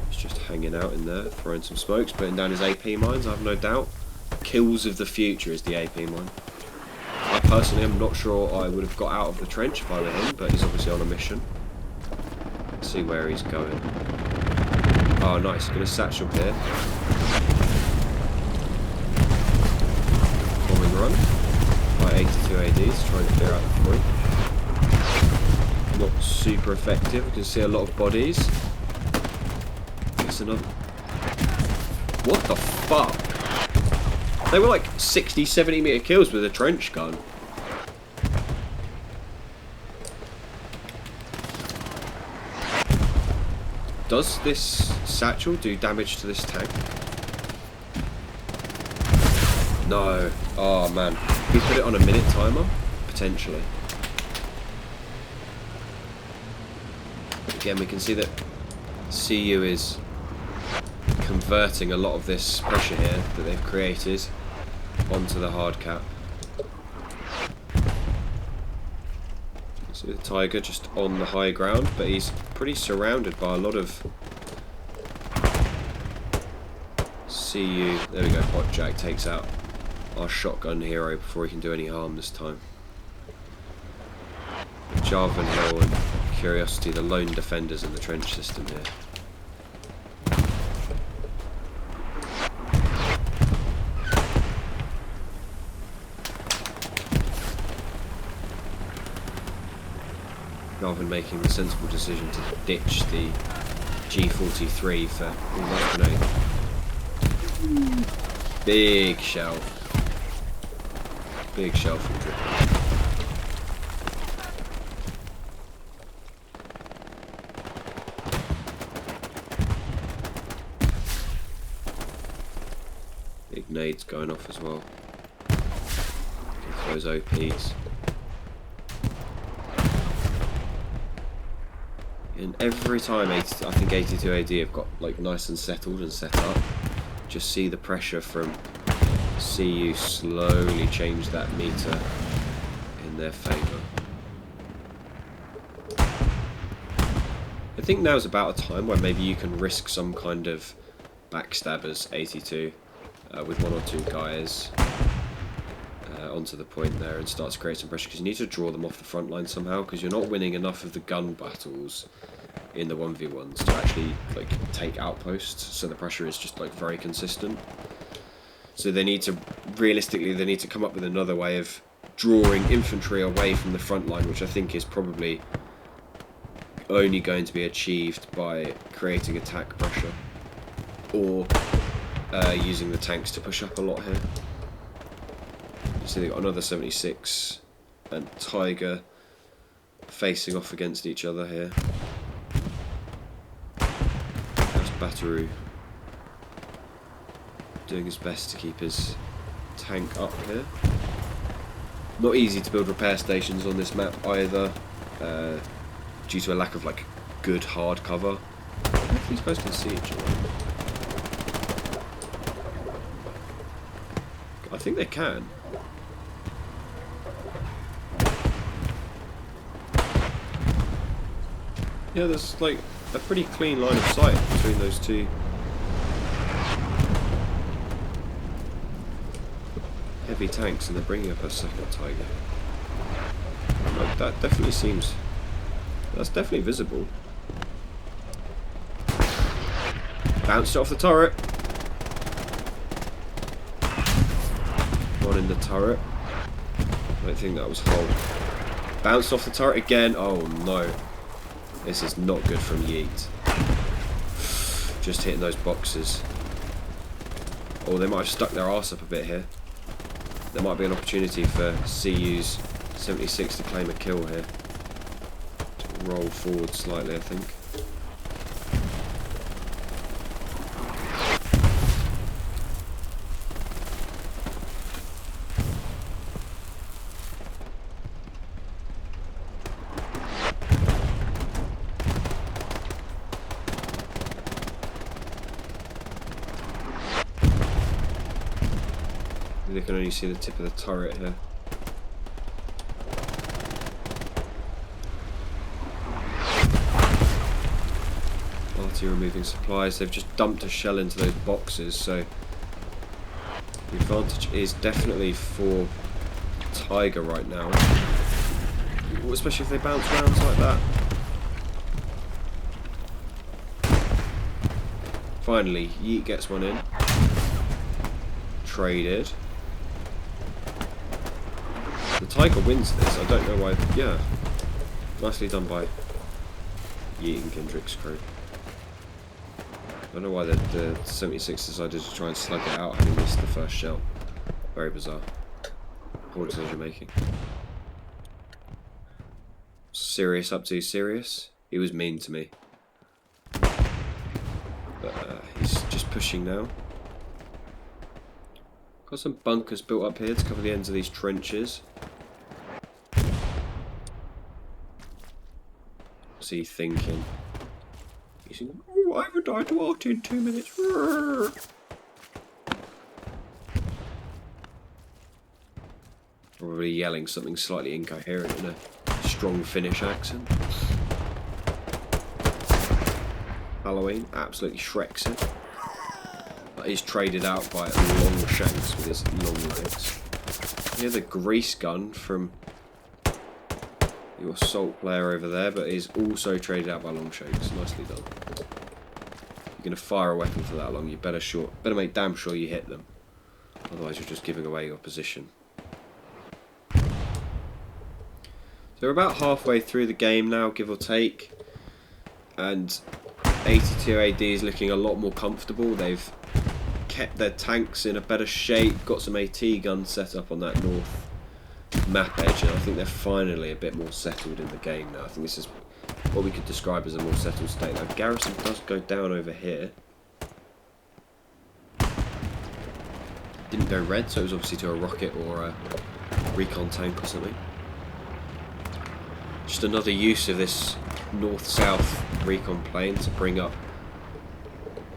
He's just hanging out in there, throwing some smokes, putting down his AP mines, I have no doubt. Kills of the future is the AP mine. I personally am not sure I would have got out of the trench if I were him, but he's obviously on a mission. Let's see where he's going. Oh nice, going to satchel here. Bombing run by 82 ADs, trying to clear out the front. Not super effective, you can see a lot of bodies. It's another... What the fuck? They were like 60, 70 meter kills with a trench gun. Does this satchel do damage to this tank? No. Oh man. We put it on a minute timer? Potentially. Again, we can see that CU is converting a lot of this pressure here that they've created onto the hard cap. So the Tiger just on the high ground, but he's pretty surrounded by a lot of CU. There we go, Podjack takes out our shotgun hero before he can do any harm this time. Jarvan Hill and Curiosity, the lone defenders in the trench system here. Rather than making the sensible decision to ditch the G43 for almost grenade. Big shell. Big shell from Dripping. Big nades going off as well. Those OPs. And every time I think 82 AD have got like nice and settled and set up, just see the pressure from CU slowly change that meter in their favour. I think now's about a time where maybe you can risk some kind of backstabbers 82 with one or two guys onto the point there and start to create some pressure, because you need to draw them off the front line somehow, because you're not winning enough of the gun battles in the 1v1s to actually like take outposts, so the pressure is just like very consistent. So they need to, realistically, they need to come up with another way of drawing infantry away from the front line, which I think is probably only going to be achieved by creating attack pressure or using the tanks to push up a lot here. You see they've got another 76 and Tiger facing off against each other here. There's Bataru doing his best to keep his tank up here. Not easy to build repair stations on this map either, due to a lack of like good hard cover. I don't know if these guys can see each other. I think they can. Yeah, there's like a pretty clean line of sight between those two. Heavy tanks, and they're bringing up a second Tiger. Like, that definitely seems... That's definitely visible. Bounced off the turret. One in the turret. I don't think that was Hull. Bounced off the turret again. Oh no. This is not good from Yeet. Just hitting those boxes. Oh, they might have stuck their arse up a bit here. There might be an opportunity for CU's 76 to claim a kill here. To roll forward slightly, I think. They can only see the tip of the turret here. Party removing supplies. They've just dumped a shell into those boxes, so the advantage is definitely for Tiger right now. Especially if they bounce rounds like that. Finally, Yeet gets one in. Traded. The Tiger wins this, I don't know why. Yeah, nicely done by Yeet and Kendrick's crew. I don't know why the 76 decided to try and slug it out having missed the first shell. Very bizarre. Poor decision making. Sirius up to Sirius. He was mean to me. But he's just pushing now. Got some bunkers built up here to cover the ends of these trenches. What's he thinking? He's thinking, oh, I haven't died to art in 2 minutes. Probably yelling something slightly incoherent in a strong Finnish accent. Halloween absolutely shreks it. He's traded out by long shanks with his long legs. Here's a grease gun from your assault player over there, but he's also traded out by long shanks. Nicely done. You're going to fire a weapon for that long, you better make damn sure you hit them. Otherwise you're just giving away your position. So we're about halfway through the game now, give or take. And 82 AD is looking a lot more comfortable. They've kept their tanks in a better shape, got some AT guns set up on that north map edge, and I think they're finally a bit more settled in the game now. I think this is what we could describe as a more settled state. Now, garrison does go down over here. Didn't go red, so it was obviously to a rocket or a recon tank or something. Just another use of this north-south recon plane to bring up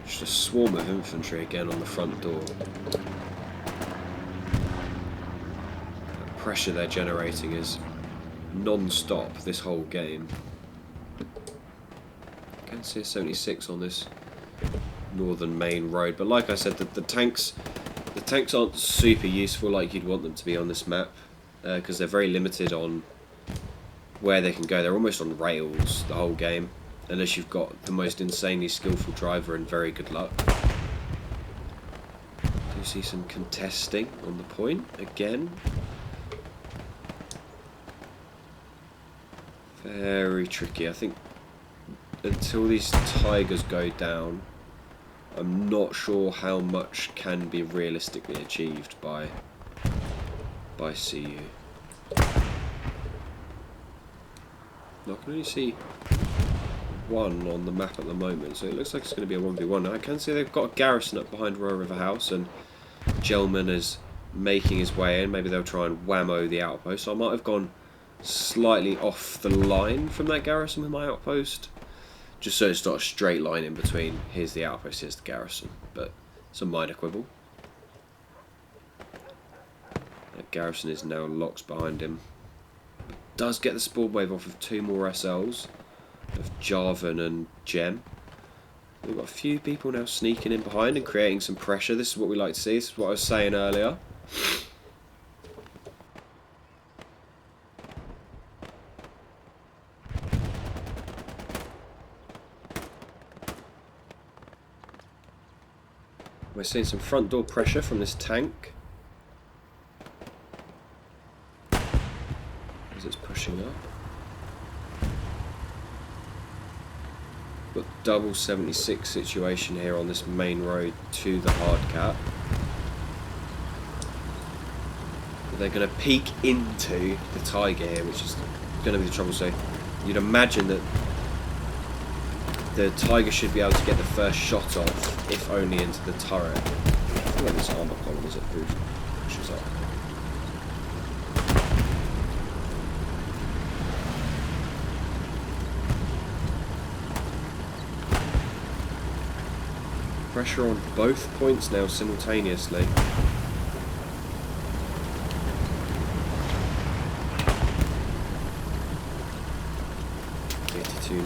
just a swarm of infantry again on the front door. The pressure they're generating is non-stop this whole game. I can see a 76 on this northern main road, but like I said, the tanks aren't super useful like you'd want them to be on this map, because they're very limited on where they can go. They're almost on rails the whole game, unless you've got the most insanely skillful driver and very good luck. Do you see some contesting on the point again? Very tricky. I think until these Tigers go down, I'm not sure how much can be realistically achieved by CU. I can only see one on the map at the moment, so it looks like it's going to be a 1v1. Now I can see they've got a garrison up behind Royal River House, and Gelman is making his way in. Maybe they'll try and whammo the outpost. So I might have gone slightly off the line from that garrison with my outpost, just so it's not a straight line in between. Here's the outpost, here's the garrison, but it's a minor quibble. That garrison is now locked behind him. Does get the spawn wave off of 2 more SLs of Jarvan and Gem. We've got a few people now sneaking in behind and creating some pressure. This is what we like to see. This is what I was saying earlier. We're seeing some front door pressure from this tank as it's pushing up. Got double 76 situation here on this main road to the hard cap. But they're going to peek into the Tiger here, which is going to be the trouble. So you'd imagine that the Tiger should be able to get the first shot off, if only into the turret. I feel like this armour column is it who pushes up. Pressure on both points now simultaneously.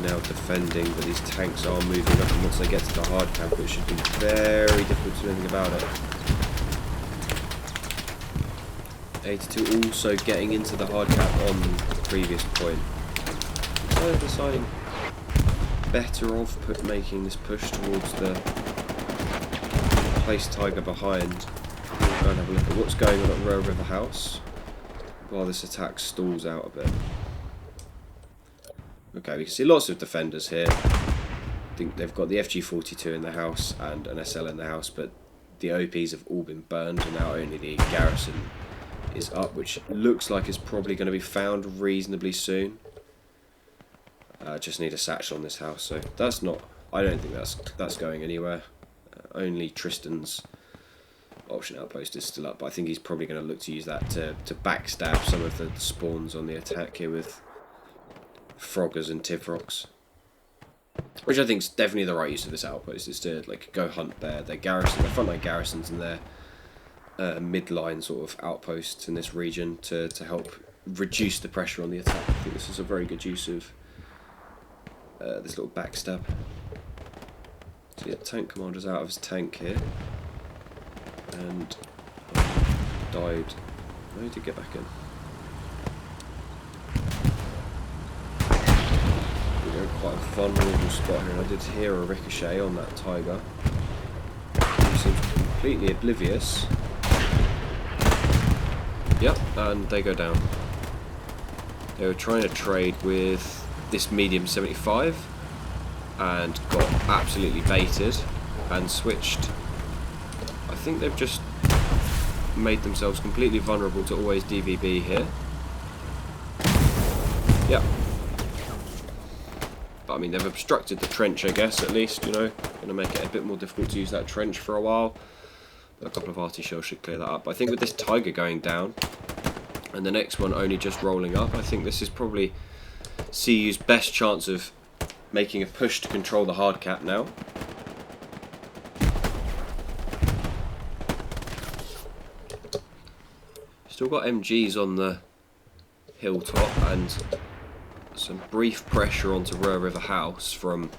Now defending, but these tanks are moving up, and once they get to the hard cap it should be very difficult to do anything about it. 82 also getting into the hard cap on the previous point. So deciding better off making this push towards the place Tiger behind. We'll go and have a look at what's going on at Royal River House while this attack stalls out a bit. Okay, we can see lots of defenders here. I think they've got the FG42 in the house and an SL in the house, but the OPs have all been burned, and now only the garrison is up, which looks like it's probably going to be found reasonably soon. Just need a satchel on this house, so that's not. I don't think that's going anywhere. Only Tristan's option outpost is still up, but I think he's probably going to look to use that to backstab some of the spawns on the attack here with Froggers and Tivrocs, which I think is definitely the right use of this outpost, is to like go hunt their garrison, their frontline garrisons and their midline sort of outposts in this region to help reduce the pressure on the attack. I think this is a very good use of this little backstab. So yeah, tank commander's out of his tank here and died. I need to get back in. Quite a vulnerable spot here, and I did hear a ricochet on that Tiger. He seems completely oblivious. Yep, and they go down. They were trying to trade with this medium 75 and got absolutely baited and switched think they've just made themselves completely vulnerable to always DVB here. Yep. But I mean, they've obstructed the trench, I guess, at least, you know. Going to make it a bit more difficult to use that trench for a while. But a couple of arty shells should clear that up. But I think with this Tiger going down, and the next one only just rolling up, I think this is probably CU's best chance of making a push to control the hard cap now. Still got MGs on the hilltop and some brief pressure onto Rur River House from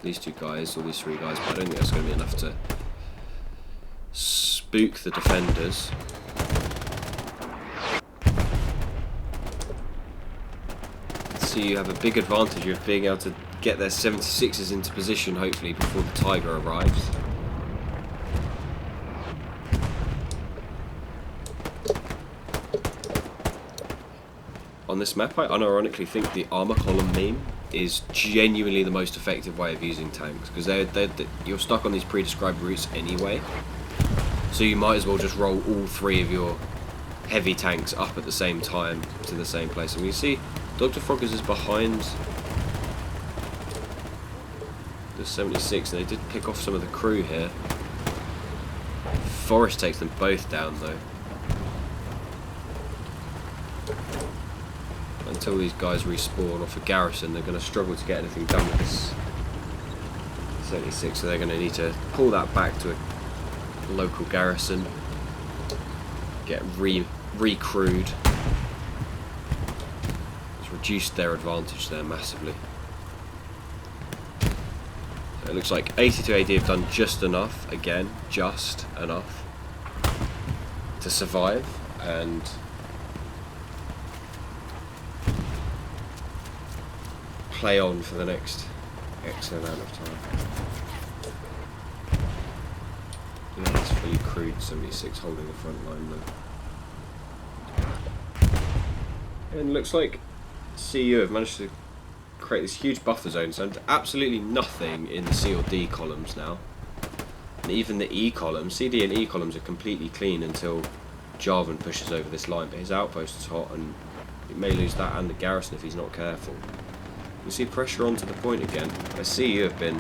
these two guys, or these three guys, but I don't think that's going to be enough to spook the defenders. So you have a big advantage of being able to get their 76s into position, hopefully, before the Tiger arrives. On this map, I unironically think the armour column meme is genuinely the most effective way of using tanks, because you're stuck on these pre-described routes anyway, so you might as well just roll all three of your heavy tanks up at the same time to the same place. And you see Dr. Froggers is behind the 76, and they did pick off some of the crew here. Forest takes them both down though. Until these guys respawn off a garrison, they're going to struggle to get anything done with this 76, so they're going to need to pull that back to a local garrison, get recrewed. It's reduced their advantage there massively. So it looks like 82 AD have done just enough, again, just enough to survive and play on for the next X amount of time. Yeah, it's fully crewed 76 holding the front line though. And looks like CU have managed to create this huge buffer zone, so absolutely nothing in the C or D columns now. And even the E columns, CD and E columns are completely clean until Jarvan pushes over this line, but his outpost is hot and he may lose that and the garrison if he's not careful. You see pressure onto the point again. I see you have been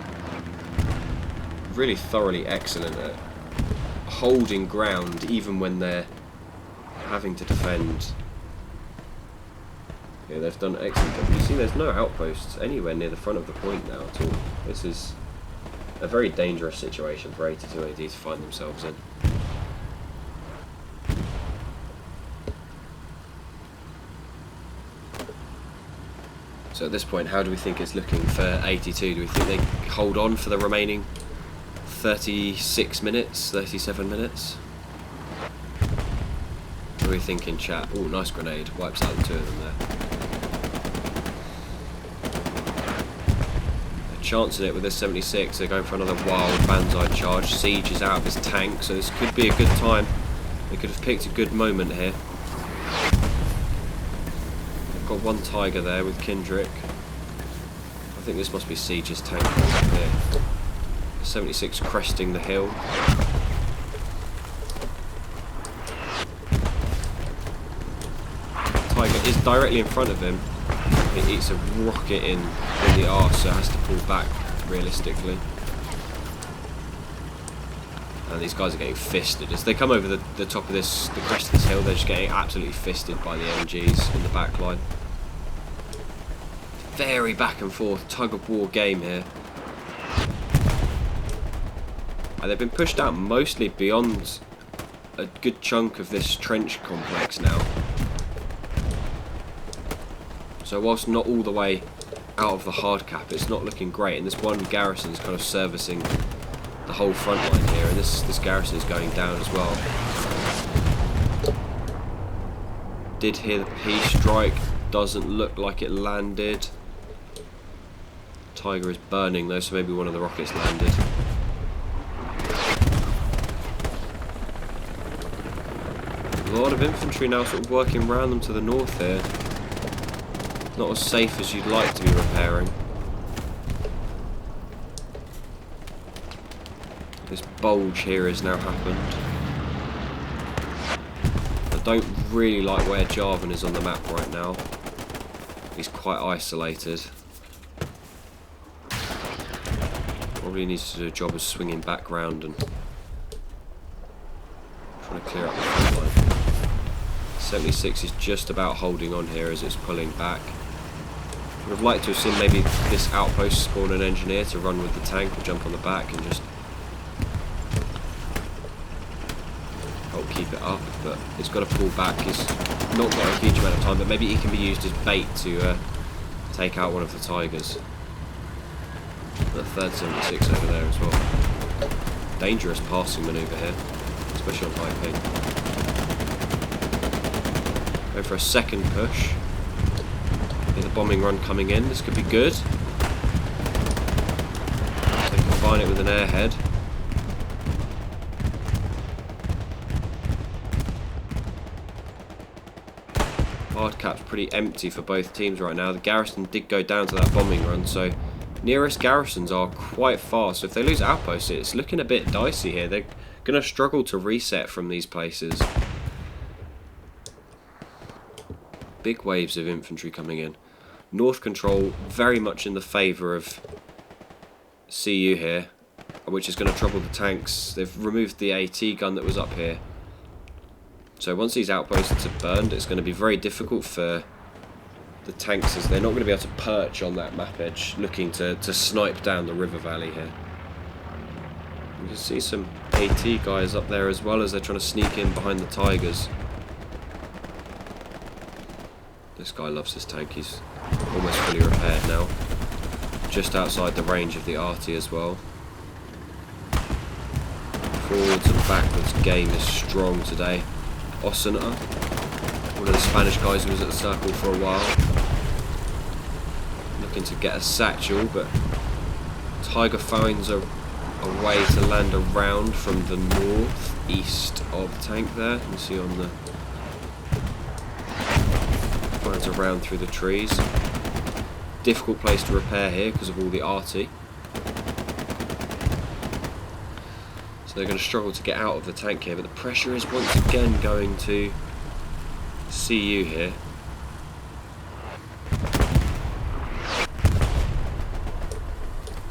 really thoroughly excellent at holding ground even when they're having to defend. Yeah, they've done excellent job. You see there's no outposts anywhere near the front of the point now at all. This is a very dangerous situation for 82 AD to find themselves in. So at this point, how do we think it's looking for 82? Do we think they hold on for the remaining 36 minutes, 37 minutes? What do we think in chat? Oh, nice grenade. Wipes out the two of them there. They're chancing it with this 76. They're going for another wild Banzai charge. Siege is out of his tank, so this could be a good time. They could have picked a good moment here. Got one Tiger there with Kendrick. I think this must be Siege's tank here. 76 cresting the hill. Tiger is directly in front of him. It eats a rocket in the arse, so it has to pull back realistically. And these guys are getting fisted. As they come over the top of this, the crest of this hill, they're just getting absolutely fisted by the MGs in the back line. Very back and forth, tug of war game here. And they've been pushed out mostly beyond a good chunk of this trench complex now. So whilst not all the way out of the hard cap, it's not looking great. And this one garrison is kind of servicing the whole front line here, and this garrison is going down as well. Did hear the P strike, doesn't look like it landed. Tiger is burning though, so maybe one of the rockets landed. A lot of infantry now sort of working around them to the north here. Not as safe as you'd like to be repairing. This bulge here has now happened. I don't really like where Jarvan is on the map right now. He's quite isolated. Probably needs to do a job of swinging back round and trying to clear up the front line. 76 is just about holding on here as it's pulling back. Would have liked to have seen maybe this outpost spawn an engineer to run with the tank or jump on the back and just help keep it up, but it's got to pull back. He's not got a huge amount of time, but maybe he can be used as bait to take out one of the Tigers. The third 76 over there as well. Dangerous passing manoeuvre here, especially on high ping. Go for a second push. Get the bombing run coming in. This could be good. They combine it with an airhead. Hard cap's pretty empty for both teams right now. The garrison did go down to that bombing run, so nearest garrisons are quite far. So if they lose outposts, it's looking a bit dicey here. They're going to struggle to reset from these places. Big waves of infantry coming in. North control very much in the favour of CU here, which is going to trouble the tanks. They've removed the AT gun that was up here. So once these outposts are burned, it's going to be very difficult for the tanks, as they're not going to be able to perch on that map edge looking to snipe down the river valley here. You can see some AT guys up there as well as they're trying to sneak in behind the Tigers. This guy loves this tank. He's almost fully repaired now. Just outside the range of the arty as well. Forwards and backwards game is strong today. Osuna, one of the Spanish guys who was at the circle for a while, looking to get a satchel, but Tiger finds a way to land around from the north-east of the tank there. You can see on the finds around through the trees. Difficult place to repair here because of all the arty. So they're going to struggle to get out of the tank here, but the pressure is once again going to CU here.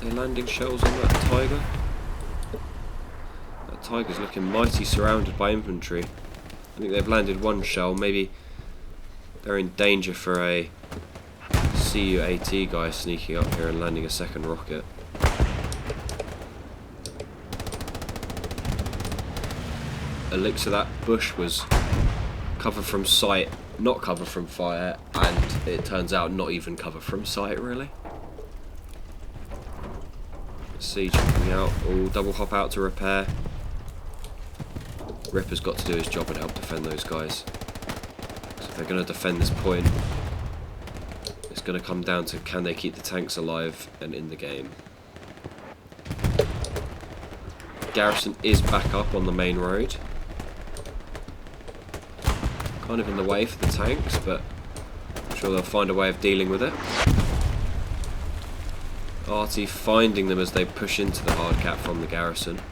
They're landing shells on that Tiger. That Tiger's looking mighty surrounded by infantry. I think they've landed one shell. Maybe they're in danger for a CU AT guy sneaking up here and landing a second rocket. Elixir, that bush was cover from sight, not cover from fire, and it turns out not even cover from sight really. Siege coming out, all double hop out to repair. Ripper's got to do his job and help defend those guys. So if they're going to defend this point, it's going to come down to can they keep the tanks alive and in the game. Garrison is back up on the main road. Kind of in the way for the tanks, but I'm sure they'll find a way of dealing with it. Arty finding them as they push into the hard cap from the garrison.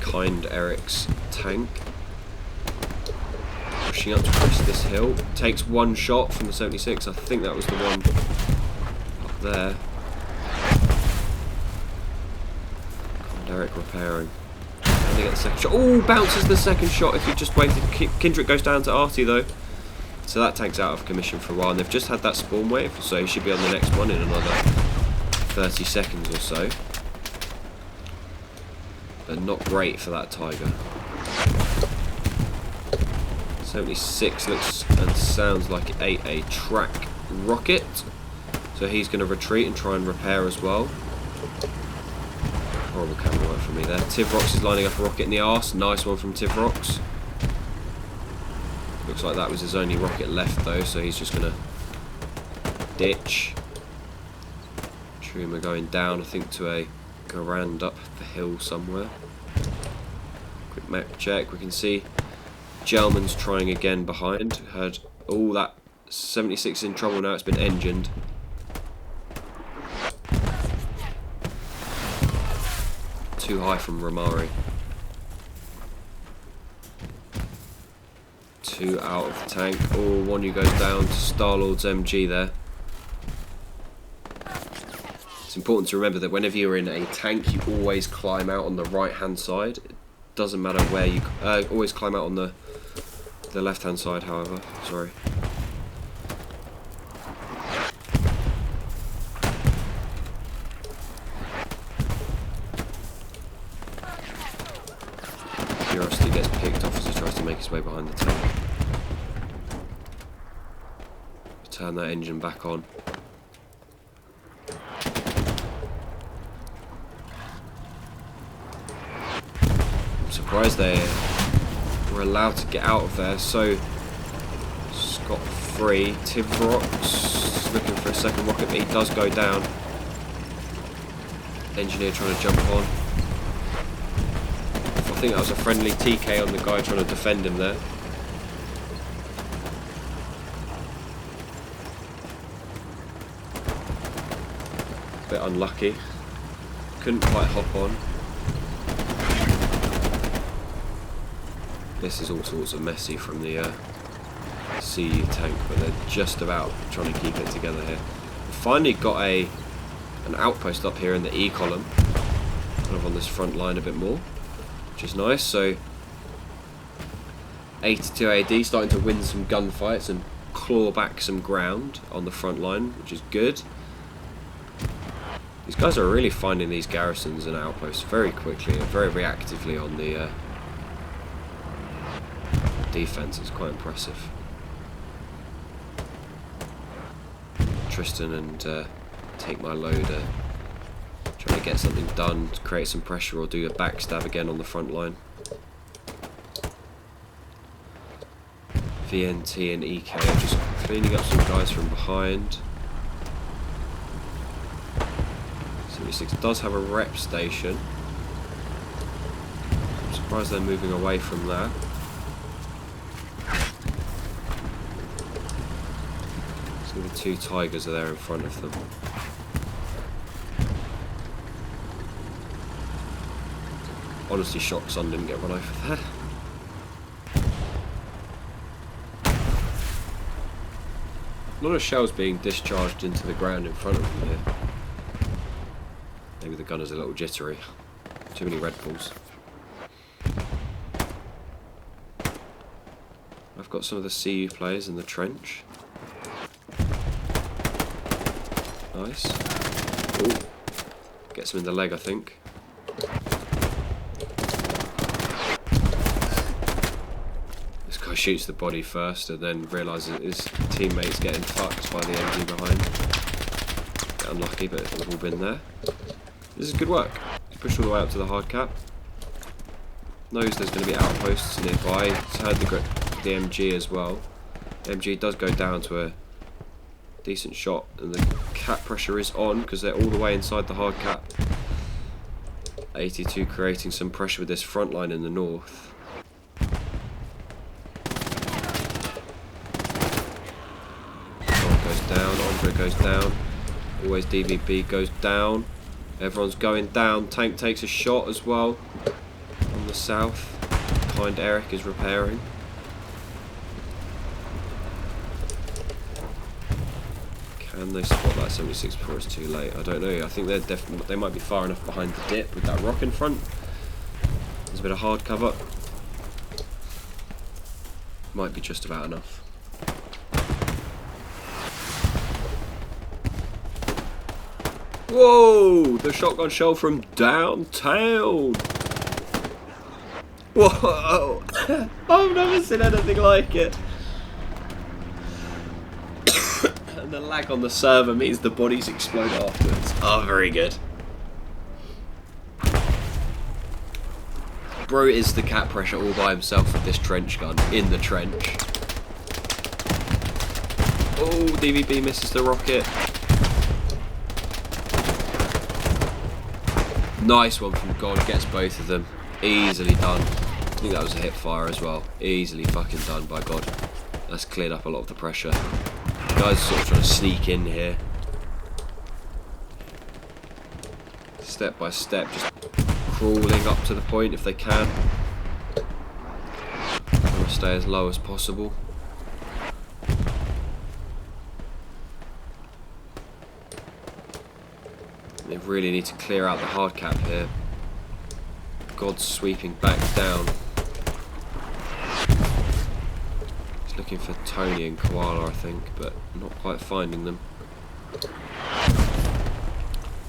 Kind Eric's tank pushing up to cross this hill. Takes one shot from the 76. I think that was the one up there. Eric repairing. And they get the second shot. Oh, bounces the second shot. If you just waited, Kindred goes down to Arty though. So that tank's out of commission for a while. And they've just had that spawn wave, so he should be on the next one in another 30 seconds or so. But not great for that Tiger. 76 looks and sounds like it ate a track rocket. So he's going to retreat and try and repair as well. Horrible camera work from me there. Tivrox is lining up a rocket in the arse. Nice one from Tivrox. Looks like that was his only rocket left though, so he's just going to ditch. Truma going down, I think, to a garand up the hill somewhere. Quick map check. We can see Gelman's trying again behind. Heard all that 76 in trouble now. It's been engined. too high from Romari. 2 out of the tank. Oh, one who goes down to Star-Lord's MG there. It's important to remember that whenever you're in a tank, you always climb out on the right-hand side. It doesn't matter where you... always climb out on the left-hand side, however. Sorry. Curiosity gets picked off as he tries to make his way behind the tank. Turn that engine back on. I'm surprised they were allowed to get out of there so scot-free. Tivrox looking for a second rocket, but he does go down. Engineer trying to jump on. I think that was a friendly TK on the guy trying to defend him there. Bit unlucky. Couldn't quite hop on. This is all sorts of messy from the CU tank, but they're just about trying to keep it together here. We finally got an outpost up here in the E column, kind of on this front line a bit more, which is nice. So 82 AD starting to win some gunfights and claw back some ground on the front line, which is good. These guys are really finding these garrisons and outposts very quickly and very reactively on the defense. It's quite impressive. Tristan and Take My Load trying to get something done to create some pressure or do a backstab again on the front line. VNT and EK are just cleaning up some guys from behind. 76 does have a rep station. I'm surprised they're moving away from that. So the 2 Tigers are there in front of them. Honestly shocked Sun didn't get run over there. A lot of shells being discharged into the ground in front of them here. Maybe the gunner's a little jittery. Too many Red Bulls. I've got some of the CU players in the trench. Nice. Ooh. Gets him in the leg, I think. This guy shoots the body first and then realises his teammate's getting fucked by the MG behind. Bit unlucky, but they've all been there. This is good work. He's pushed all the way up to the hard cap. Knows there's going to be outposts nearby. He's heard the MG as well. The MG does go down to a decent shot, and the cap pressure is on because they're all the way inside the hard cap. 82 creating some pressure with this front line in the north. Goes down. Andre goes down. Always DVB goes down. Everyone's going down. Tank takes a shot as well on the south. Behind Eric is repairing. Can they spot that 76 before it's too late? I don't know. I think they might be far enough behind the dip with that rock in front. There's a bit of hard cover. Might be just about enough. Whoa! The shotgun shell from downtown! Whoa! I've never seen anything like it! And the lag on the server means the bodies explode afterwards. Oh, very good. Bro is the cap pressure all by himself with this trench gun in the trench. Oh, DVB misses the rocket. Nice one from God, gets both of them. Easily done. I think that was a hip fire as well. Easily fucking done by God. That's cleared up a lot of the pressure. The guys are sort of trying to sneak in here. Step by step, just crawling up to the point if they can. Trying to stay as low as possible. They really need to clear out the hard cap here. God's sweeping back down. He's looking for Tony and Koala, I think, but not quite finding them. So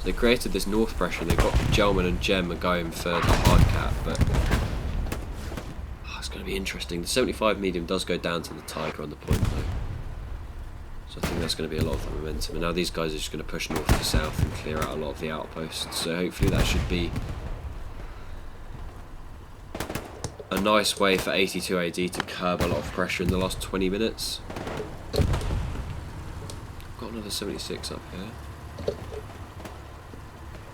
they created this north pressure. They've got Gelman and Gem are going for the hard cap, but it's going to be interesting. The 75 medium does go down to the Tiger on the point though. So I think that's going to be a lot of the momentum. And now these guys are just going to push north to south and clear out a lot of the outposts. So hopefully that should be a nice way for 82 AD to curb a lot of pressure in the last 20 minutes. Got another 76 up here.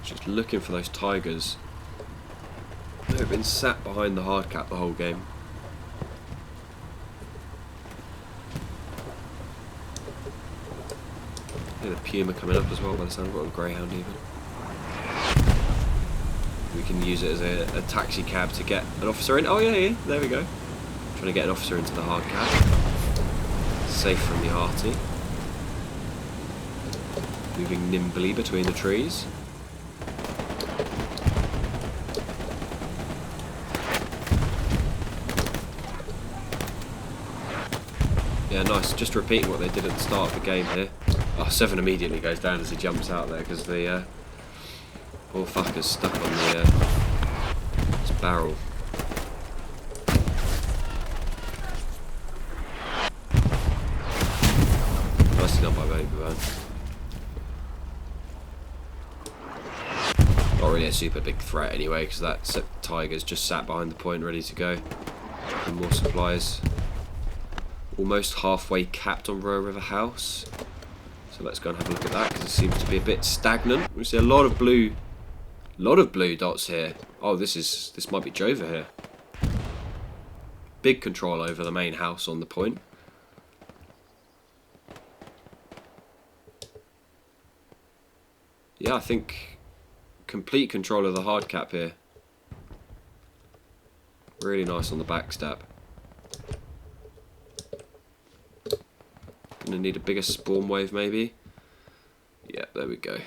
Just looking for those Tigers. They've been sat behind the hard cap the whole game. I think the Puma coming up as well by the sound of it, or the Greyhound even. We can use it as a taxi cab to get an officer in. Oh yeah, there we go. Trying to get an officer into the hard cab. Safe from the arty. Moving nimbly between the trees. Yeah, nice. Just repeating what they did at the start of the game here. Oh, 7 immediately goes down as he jumps out there because the poor fucker's stuck on the his barrel. Nicely done by Baby Burn. Not really a super big threat anyway because that Tiger's just sat behind the point ready to go. And more supplies. Almost halfway capped on Royal River House. So let's go and have a look at that because it seems to be a bit stagnant. We see a lot of blue dots here. Oh, this might be Jova here. Big control over the main house on the point. Yeah, I think complete control of the hard cap here. Really nice on the backstab. Gonna need a bigger spawn wave maybe. Yeah, there we go.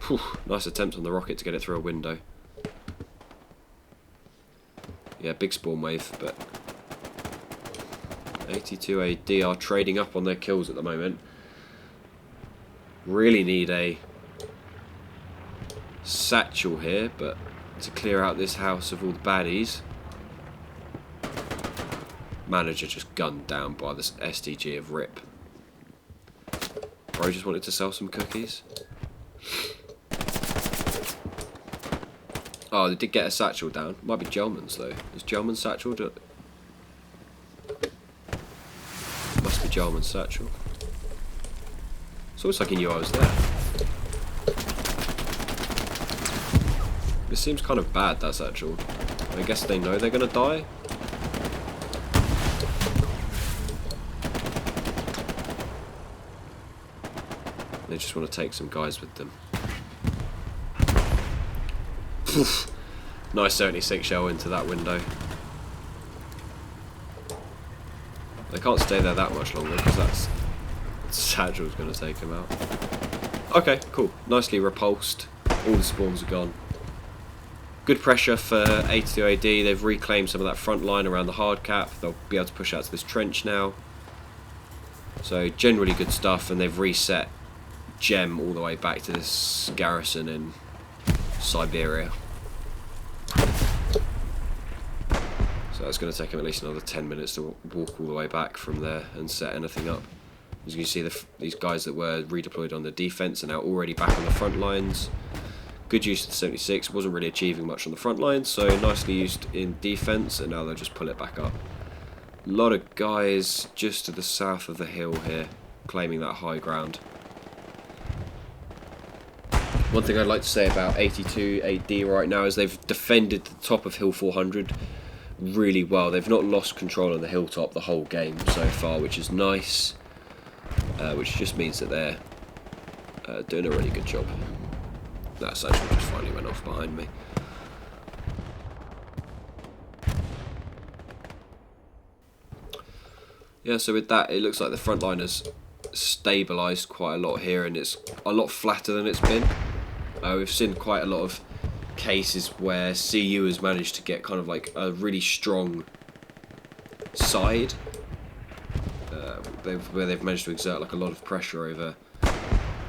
Whew, nice attempt on the rocket to get it through a window. Yeah, big spawn wave, but 82 AD are trading up on their kills at the moment. Really need a satchel here, but to clear out this house of all the baddies. Manager just gunned down by this STG of RIP. Bro just wanted to sell some cookies. Oh, they did get a satchel down. Might be Gelman's though. Is Gelman's satchel? Must be Gelman's satchel. It's almost like he knew I was there. This seems kind of bad, that satchel. I guess they know they're gonna die. They just want to take some guys with them. Nice 76 shell into that window. They can't stay there that much longer because that's Satchel's going to take him out. Okay, cool. Nicely repulsed. All the spawns are gone. Good pressure for 82 AD. They've reclaimed some of that front line around the hard cap. They'll be able to push out to this trench now. So generally good stuff, and they've reset Gem all the way back to this garrison in Siberia. So that's going to take him at least another 10 minutes to walk all the way back from there and set anything up. As you can see, these guys that were redeployed on the defence are now already back on the front lines. Good use of the 76, wasn't really achieving much on the front line, so nicely used in defence, and now they'll just pull it back up. A lot of guys just to the south of the hill here, claiming that high ground. One thing I'd like to say about 82 AD right now is they've defended the top of Hill 400 really well. They've not lost control of the hilltop the whole game so far, which is nice. Which just means that they're doing a really good job. That satchel just finally went off behind me. Yeah, so with that, it looks like the front line has stabilised quite a lot here, and it's a lot flatter than it's been. We've seen quite a lot of cases where CU has managed to get kind of like a really strong side, where they've managed to exert like a lot of pressure over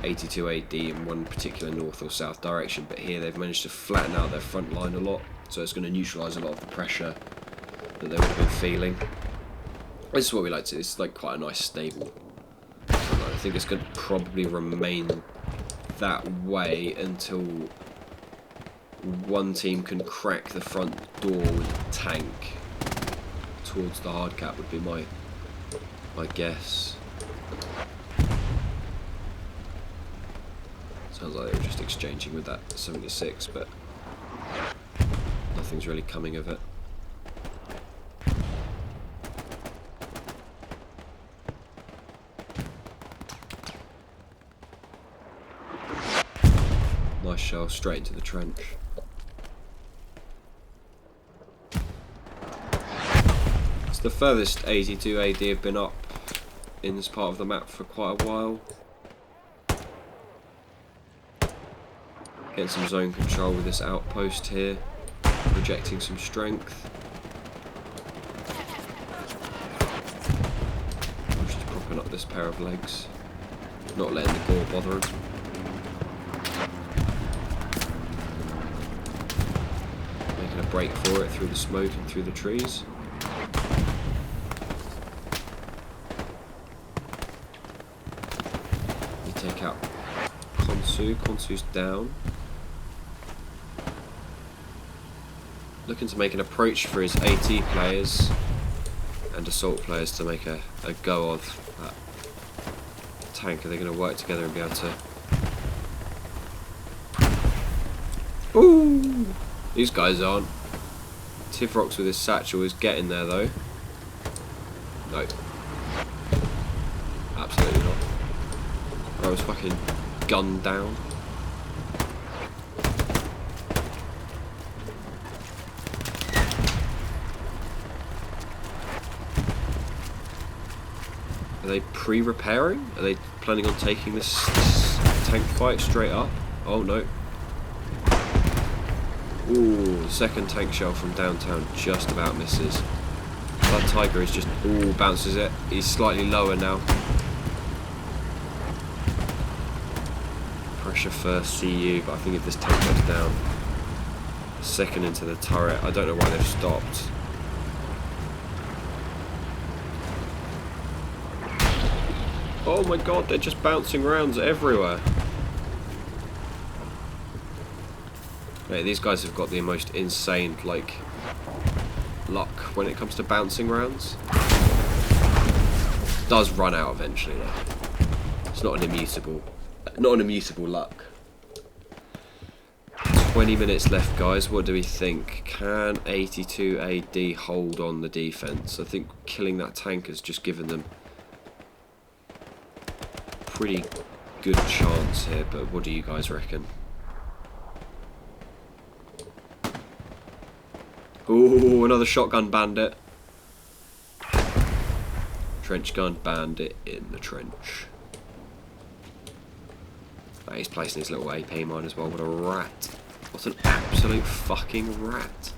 82 AD in one particular north or south direction, but here they've managed to flatten out their front line a lot, so it's going to neutralise a lot of the pressure that they would have been feeling. This is what we like to do. It's like quite a nice stable front line. I think it's going to probably remain that way until one team can crack the front door with a tank towards the hard cap would be my guess. Sounds like they were just exchanging with that 76, but nothing's really coming of it. Nice shell straight into the trench. It's the furthest 82 AD have been up in this part of the map for quite a while. Getting some zone control with this outpost here, projecting some strength. I'm just propping up this pair of legs, not letting the gore bother him. Making a break for it through the smoke and through the trees. We take out Konsu's down. Looking to make an approach for his AT players and assault players to make a go of that tank. Are they going to work together and be able to... Ooh! These guys aren't. Tivrox with his satchel is getting there though. No. Absolutely not. I was fucking gunned down. Are they pre-repairing? Are they planning on taking this tank fight straight up? Oh no. Ooh, the second tank shell from downtown just about misses. That Tiger is just, ooh, bounces it. He's slightly lower now. Pressure for CU, but I think if this tank goes down, second into the turret, I don't know why they've stopped. Oh my god, they're just bouncing rounds everywhere. Mate, these guys have got the most insane, like, luck when it comes to bouncing rounds. Does run out eventually though. It's not an immutable luck. 20 minutes left, guys. What do we think? Can 82 AD hold on the defense? I think killing that tank has just given them pretty good chance here, but what do you guys reckon? Ooh, another shotgun bandit. Trench gun bandit in the trench. Oh, he's placing his little AP mine as well. What a rat. What an absolute fucking rat.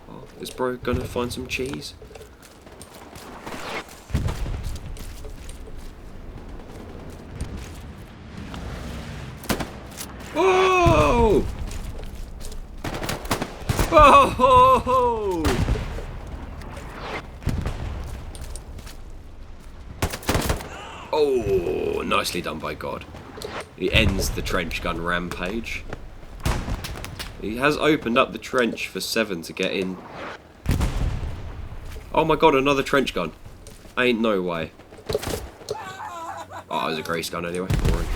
Oh, is bro gonna find some cheese? Whoa! Whoa! Oh, nicely done by God. He ends the trench gun rampage. He has opened up the trench for 7 to get in. Oh my God, another trench gun. Ain't no way. Oh, it was a grace gun anyway. Boring.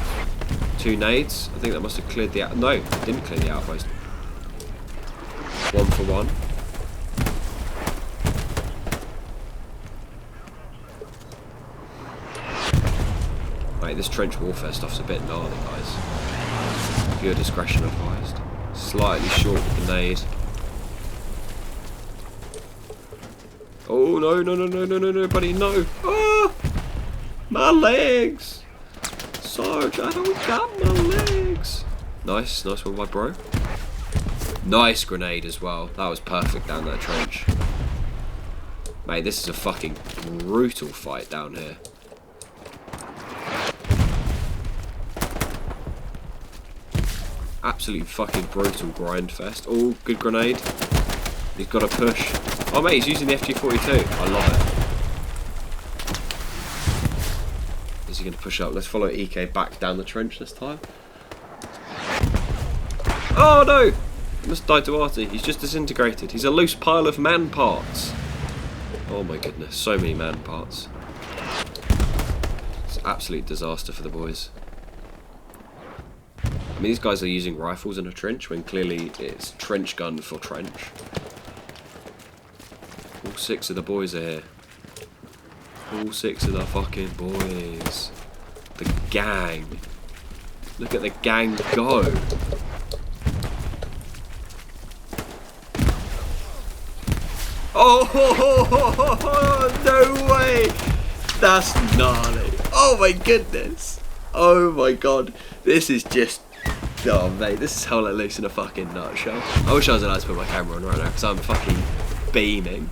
2 nades. I think that must have cleared the out. No, didn't clear the outpost. 1 for 1. Mate, this trench warfare stuff's a bit gnarly, guys. Your discretion advised. Slightly short grenade. Oh no, no, no, no, no, no, no, buddy, no! Ah! My legs! Sarge, I don't got my legs! Nice, nice one, my bro. Nice grenade as well. That was perfect down that trench. Mate, this is a fucking brutal fight down here. Absolutely fucking brutal grind fest. Oh, good grenade. He's got to push. Oh mate, he's using the FG42. I love it. Is he going to push up? Let's follow EK back down the trench this time. Oh no! He must die to Artie. He's just disintegrated. He's a loose pile of man parts. Oh my goodness, so many man parts. It's an absolute disaster for the boys. I mean, these guys are using rifles in a trench when clearly it's trench gun for trench. All 6 of the boys are here. All 6 of the fucking boys. The gang. Look at the gang go. Oh, no way. That's gnarly. Oh my goodness. Oh my god. This is just... Oh mate, this is how let loose in a fucking nutshell. I wish I was allowed to put my camera on right now because I'm fucking beaming.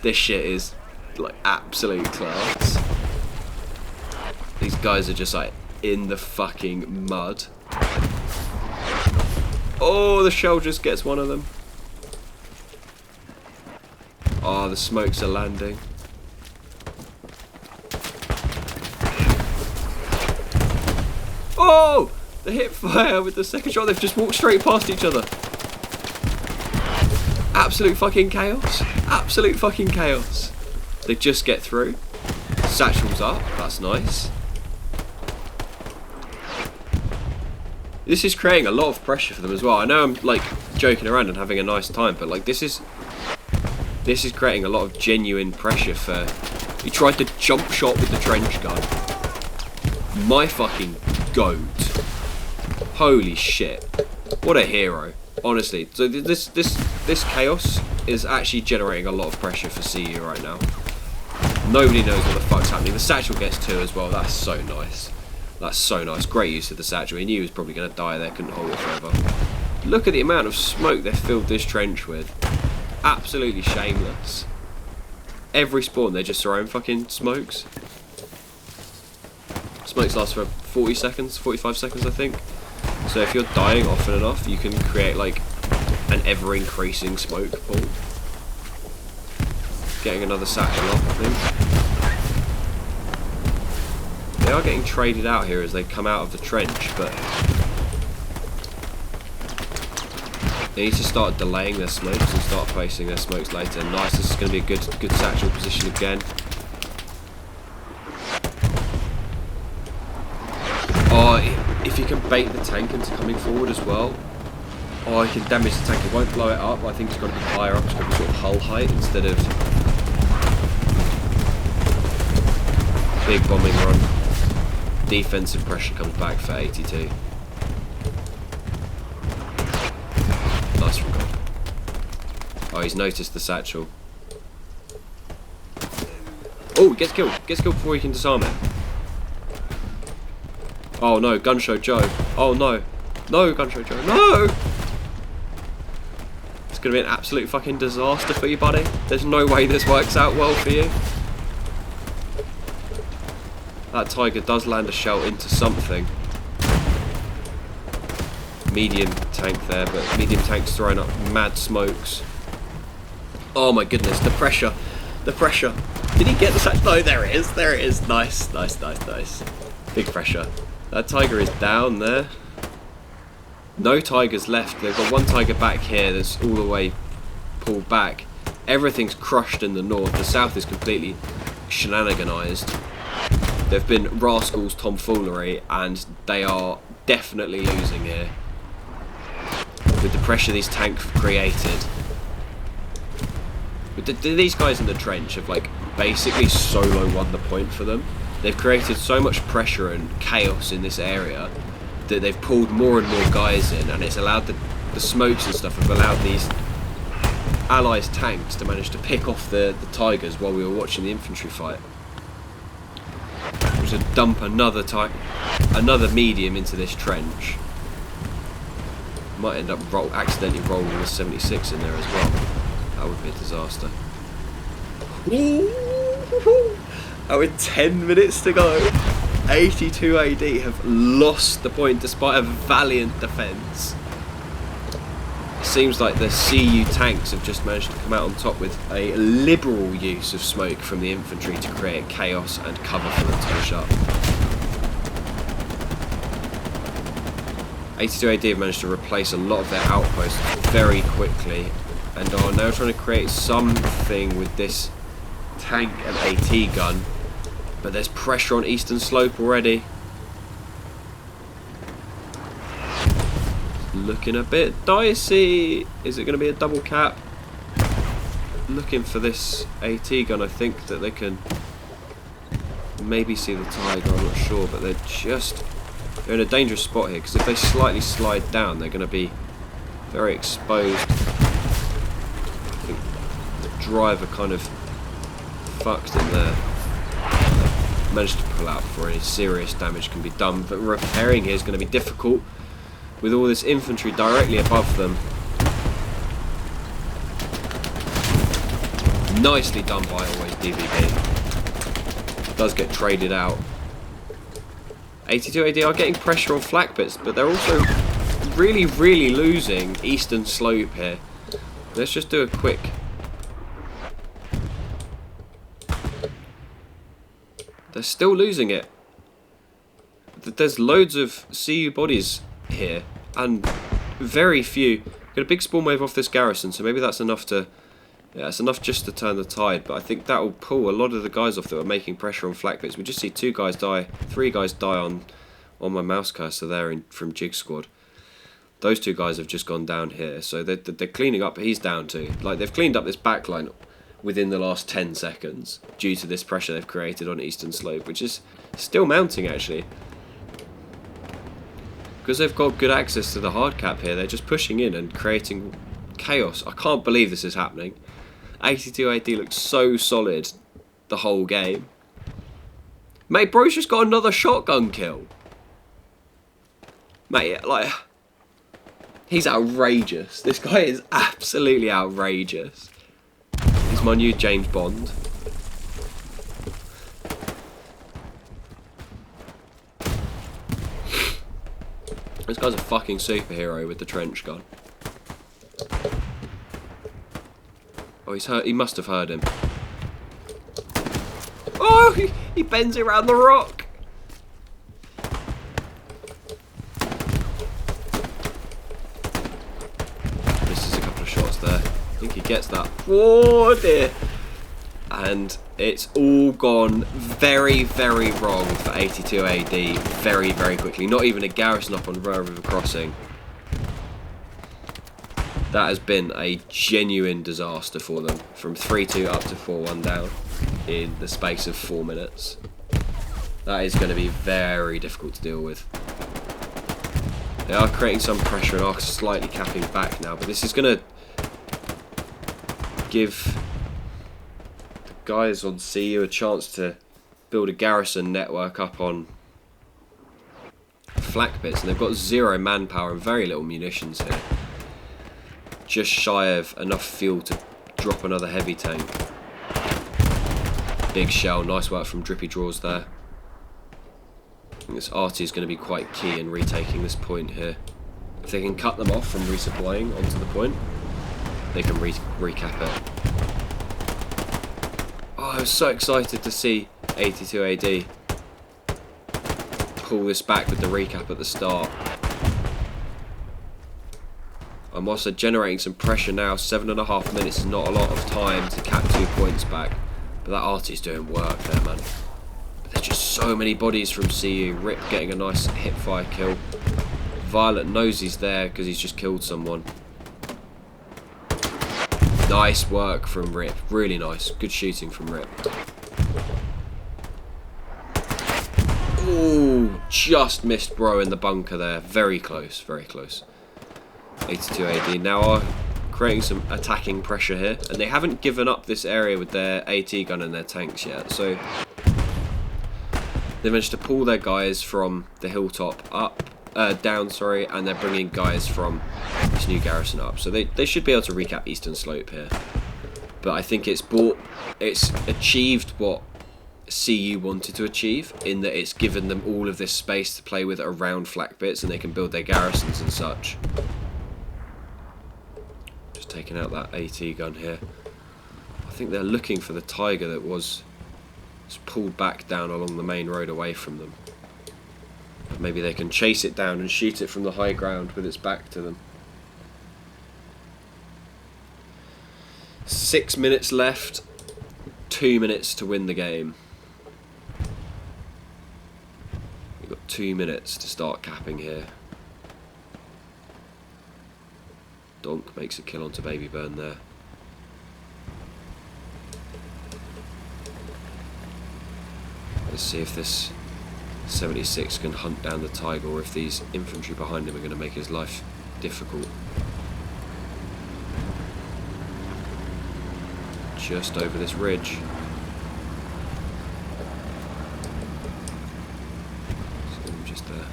This shit is like absolute class. These guys are just like in the fucking mud. Oh, the shell just gets one of them. Oh, the smokes are landing. Oh! They hit fire with the second shot. They've just walked straight past each other. Absolute fucking chaos. Absolute fucking chaos. They just get through. Satchel's up. That's nice. This is creating a lot of pressure for them as well. I know I'm like joking around and having a nice time, but like this is creating a lot of genuine pressure for... He tried to jump shot with the trench gun. My fucking goat. Holy shit. What a hero. Honestly. So this chaos is actually generating a lot of pressure for CU right now. Nobody knows what the fuck's happening. The satchel gets 2 as well. That's so nice. That's so nice. Great use of the satchel. He knew he was probably going to die there. Couldn't hold it forever. Look at the amount of smoke they've filled this trench with. Absolutely shameless. Every spawn they're just throwing fucking smokes. Smokes last for 40 seconds, 45 seconds I think. So if you're dying often enough, you can create like an ever increasing smoke pool. Getting another satchel up, I think. They are getting traded out here as they come out of the trench, but they need to start delaying their smokes and start placing their smokes later. Nice, this is going to be a good satchel position again. Oh, if you can bait the tank into coming forward as well. Oh, you can damage the tank. It won't blow it up. I think it's got to be higher up. It's got to be sort of hull height instead of big bombing run. Defensive pressure comes back for 82. Nice from God. Oh, he's noticed the satchel. Oh, he gets killed. Gets killed before he can disarm it. Oh no, Gun Show Joe. Oh no. No, Gun Show Joe. No! It's going to be an absolute fucking disaster for you, buddy. There's no way this works out well for you. That Tiger does land a shell into something. Medium tank there, but medium tank's throwing up mad smokes. Oh my goodness, the pressure. The pressure. Did he get the satchel? No, there it is. There it is. Nice, nice, nice, nice. Big pressure. That Tiger is down there. No Tigers left. They've got one Tiger back here that's all the way pulled back. Everything's crushed in the north. The south is completely shenaniganized. They've been rascals tomfoolery and they are definitely losing here. With the pressure these tanks have created. But these guys in the trench have like basically solo won the point for them. They've created so much pressure and chaos in this area that they've pulled more and more guys in, and it's allowed the smokes and stuff have allowed these Allies tanks to manage to pick off the Tigers while we were watching the infantry fight. To dump another medium into this trench. Might end up accidentally rolling the 76 in there as well. That would be a disaster. Oh, with 10 minutes to go, 82 AD have lost the point despite a valiant defence. It seems like the CU tanks have just managed to come out on top with a liberal use of smoke from the infantry to create chaos and cover for them to push up. 82 AD have managed to replace a lot of their outposts very quickly and are now trying to create something with this tank and AT gun, but there's pressure on Eastern Slope already. Looking a bit dicey. Is it going to be a double cap? Looking for this AT gun. I think that they can maybe see the Tiger, I'm not sure, but they're in a dangerous spot here, because if they slightly slide down, they're going to be very exposed. I think the driver kind of fucked in there. Managed to pull out before any serious damage can be done, but repairing here is going to be difficult with all this infantry directly above them. Nicely done by always DVD. Does get traded out. 82 AD are getting pressure on Flak Pits, but they're also really, really losing Eastern Slope here. Let's just do a quick... They're still losing it. There's loads of CU bodies here, and very few. Got a big spawn wave off this garrison, so maybe that's enough to... Yeah, it's enough just to turn the tide, but I think that will pull a lot of the guys off that are making pressure on Flak Pits. We just see 3 guys die on my mouse cursor there from Jig Squad. Those 2 guys have just gone down here, so they're cleaning up. He's down too. Like, they've cleaned up this backline within the last 10 seconds due to this pressure they've created on Eastern Slope, which is still mounting actually. Because they've got good access to the hard cap here, they're just pushing in and creating chaos. I can't believe this is happening. 82 AD looks so solid the whole game. Mate, bro's just got another shotgun kill. Mate, like, he's outrageous. This guy is absolutely outrageous. He's my new James Bond. This guy's a fucking superhero with the trench gun. Oh, he's hurt. He must have heard him. Oh, he bends around the rock. Misses a couple of shots there. I think he gets that. Oh dear. And it's all gone very, very wrong for 82 AD very, very quickly. Not even a garrison up on Royal River Crossing. That has been a genuine disaster for them. From 3-2 up to 4-1 down in the space of 4 minutes. That is going to be very difficult to deal with. They are creating some pressure and are slightly capping back now, but this is going to give the guys on CU a chance to build a garrison network up on Flak Pits, and they've got 0 manpower and very little munitions here. Just shy of enough fuel to drop another heavy tank. Big shell, nice work from Drippy Draws there. I think this RT is going to be quite key in retaking this point here. If they can cut them off from resupplying onto the point, they can recap it. Oh, I was so excited to see 82 AD pull this back with the recap at the start. I'm also generating some pressure now. 7.5 minutes is not a lot of time to cap 2 points back. But that RT's doing work there, man. But there's just so many bodies from CU. Rip getting a nice hip fire kill. Violet knows he's there because he's just killed someone. Nice work from Rip. Really nice. Good shooting from Rip. Oh, just missed bro in the bunker there. Very close, very close. 82 AD now are creating some attacking pressure here, and they haven't given up this area with their AT gun and their tanks yet, so they managed to pull their guys from the hilltop down, sorry, and they're bringing guys from this new garrison up, so they should be able to recap Eastern Slope here. But I think it's achieved what CU wanted to achieve, in that it's given them all of this space to play with around Flak Pits, and they can build their garrisons and such. Taking out that AT gun here. I think they're looking for the Tiger that was pulled back down along the main road away from them. But maybe they can chase it down and shoot it from the high ground with its back to them. 6 minutes left. 2 minutes to win the game. We've got 2 minutes to start capping here. Donk makes a kill onto Baby Burn there. Let's see if this 76 can hunt down the Tiger, or if these infantry behind him are going to make his life difficult. Just over this ridge. So I'm just there.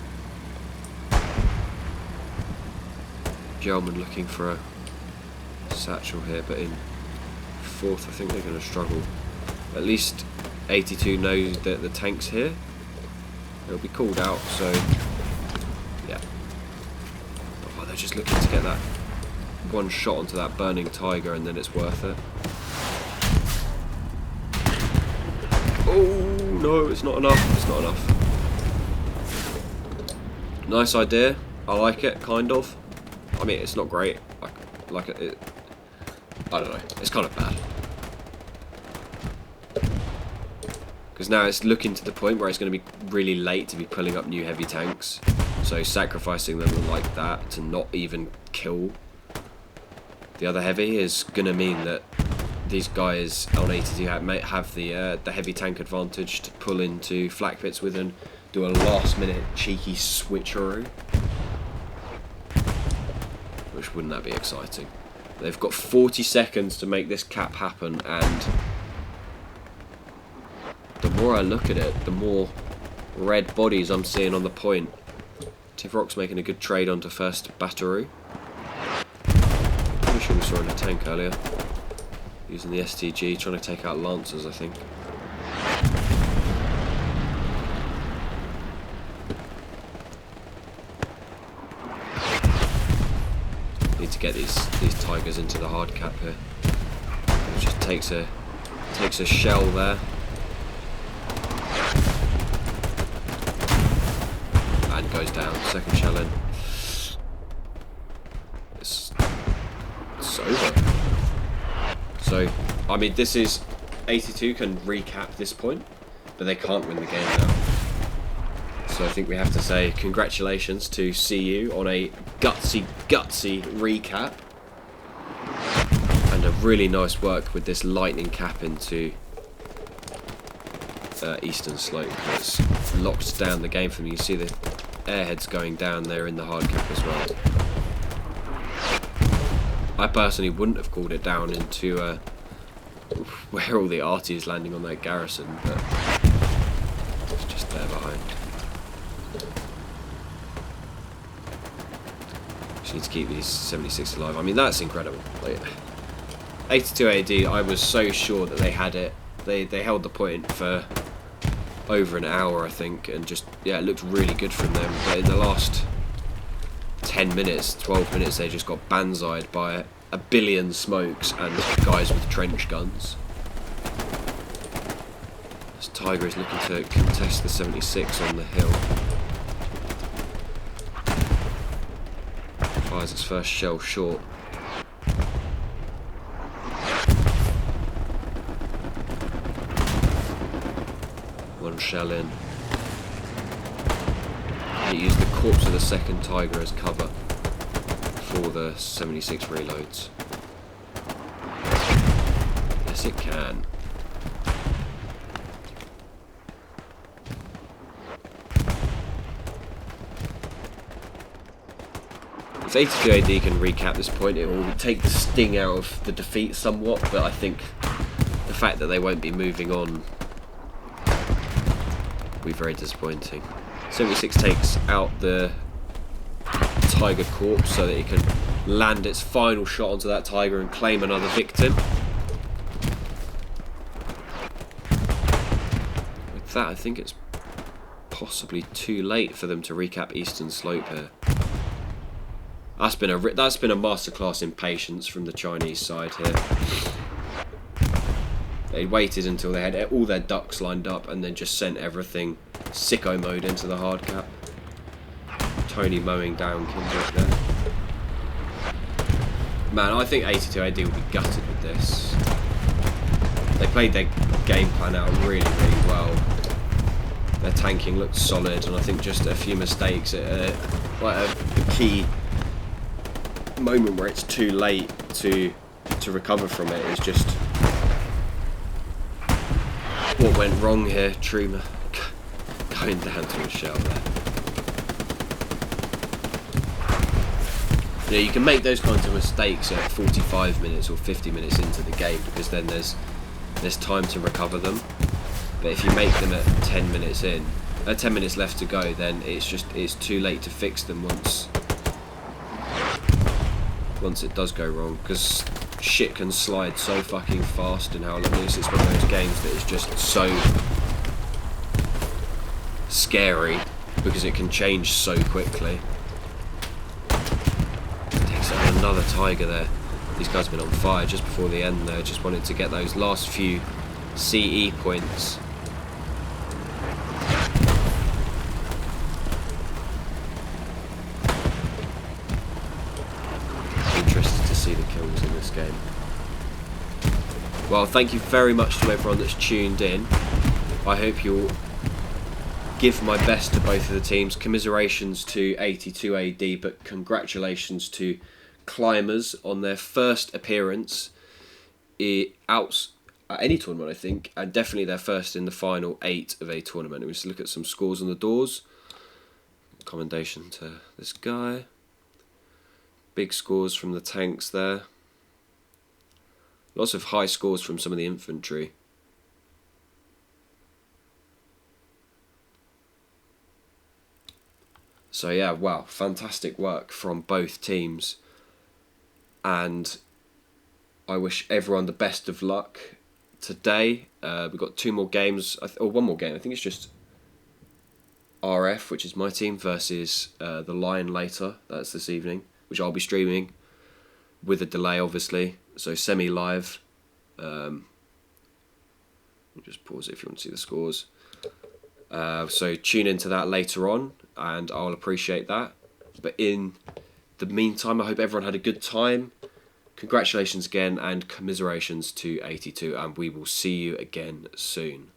Gelman looking for a satchel here, but in fourth I think they're going to struggle. At least 82 know that the tank's here. They'll be called out, so yeah. Oh, they're just looking to get that one shot onto that burning Tiger, and then it's worth it. Oh no, it's not enough. It's not enough. Nice idea. I like it, kind of. I mean, it's not great. Like it. I don't know. It's kind of bad. Because now it's looking to the point where it's going to be really late to be pulling up new heavy tanks. So sacrificing them like that to not even kill the other heavy is going to mean that these guys on 82 have the heavy tank advantage to pull into Flak Pits with and do a last minute cheeky switcheroo. Which, wouldn't that be exciting? They've got 40 seconds to make this cap happen, and the more I look at it, the more red bodies I'm seeing on the point. Tivrock's making a good trade onto first Batteru. Pretty sure we saw in a tank earlier. Using the STG, trying to take out Lancers, I think. Need to get these Tigers into the hard cap here. It just takes a shell there. And goes down. Second shell in. It's over. So, I mean, this is 82 can recap this point, but they can't win the game now. So I think we have to say congratulations to CU on a gutsy recap, and a really nice work with this lightning cap into Eastern Slope. It's locked down the game for me. You see the airheads going down there in the hard cap as well. I personally wouldn't have called it down into where all the arty is landing on their garrison, but it's just there behind. Just need to keep these 76 alive. I mean, that's incredible. Like, 82 AD, I was so sure that they had it. They held the point for over an hour, I think, and just, yeah, it looked really good from them. But in the last 10 minutes, 12 minutes, they just got banzaied by a billion smokes and guys with trench guns. This Tiger is looking to contest the 76 on the hill. Fires its first shell short. One shell in. He used the corpse of the second Tiger as cover for the 76 reloads. Yes, it can. If 82 AD can recap this point, it will take the sting out of the defeat somewhat, but I think the fact that they won't be moving on will be very disappointing. 76 takes out the tiger corpse so that it can land its final shot onto that tiger and claim another victim. With that, I think it's possibly too late for them to recap Eastern Slope here. That's been a masterclass in patience from the Chinese side here. They waited until they had all their ducks lined up and then just sent everything sicko mode into the hard cap. Tony mowing down Kendrick there. Man, I think 82 AD will be gutted with this. They played their game plan out really, really well. Their tanking looked solid, and I think just a few mistakes at a key moment where it's too late to recover from it is just what went wrong here. Truma going down to a shell there. You know, you can make those kinds of mistakes at 45 minutes or 50 minutes into the game because then there's time to recover them. But if you make them at 10 minutes in, 10 minutes left to go, then it's too late to fix them once it does go wrong, because shit can slide so fucking fast in Howler Loose. It's one of those games that is just so scary because it can change so quickly. Takes out another tiger there. These guys have been on fire just before the end there, just wanted to get those last few CE points. Interested to see the kills in this game. Well, thank you very much to everyone that's tuned in. I hope you'll give my best to both of the teams. Commiserations to 82 AD, but congratulations to Climbers on their first appearance out at any tournament, I think, and definitely their first in the final 8 of a tournament. And we just look at some scores on the doors. Commendation to this guy. Big scores from the tanks there. Lots of high scores from some of the infantry. So yeah, wow, fantastic work from both teams. And I wish everyone the best of luck today. We've got 2 more games, or 1 more game. I think it's just RF, which is my team, versus the Lion later. That's this evening, which I'll be streaming with a delay, obviously. So semi-live. Just pause it if you want to see the scores. So tune into that later on, and I'll appreciate that. But in the meantime, I hope everyone had a good time. Congratulations again, and commiserations to 82, and we will see you again soon.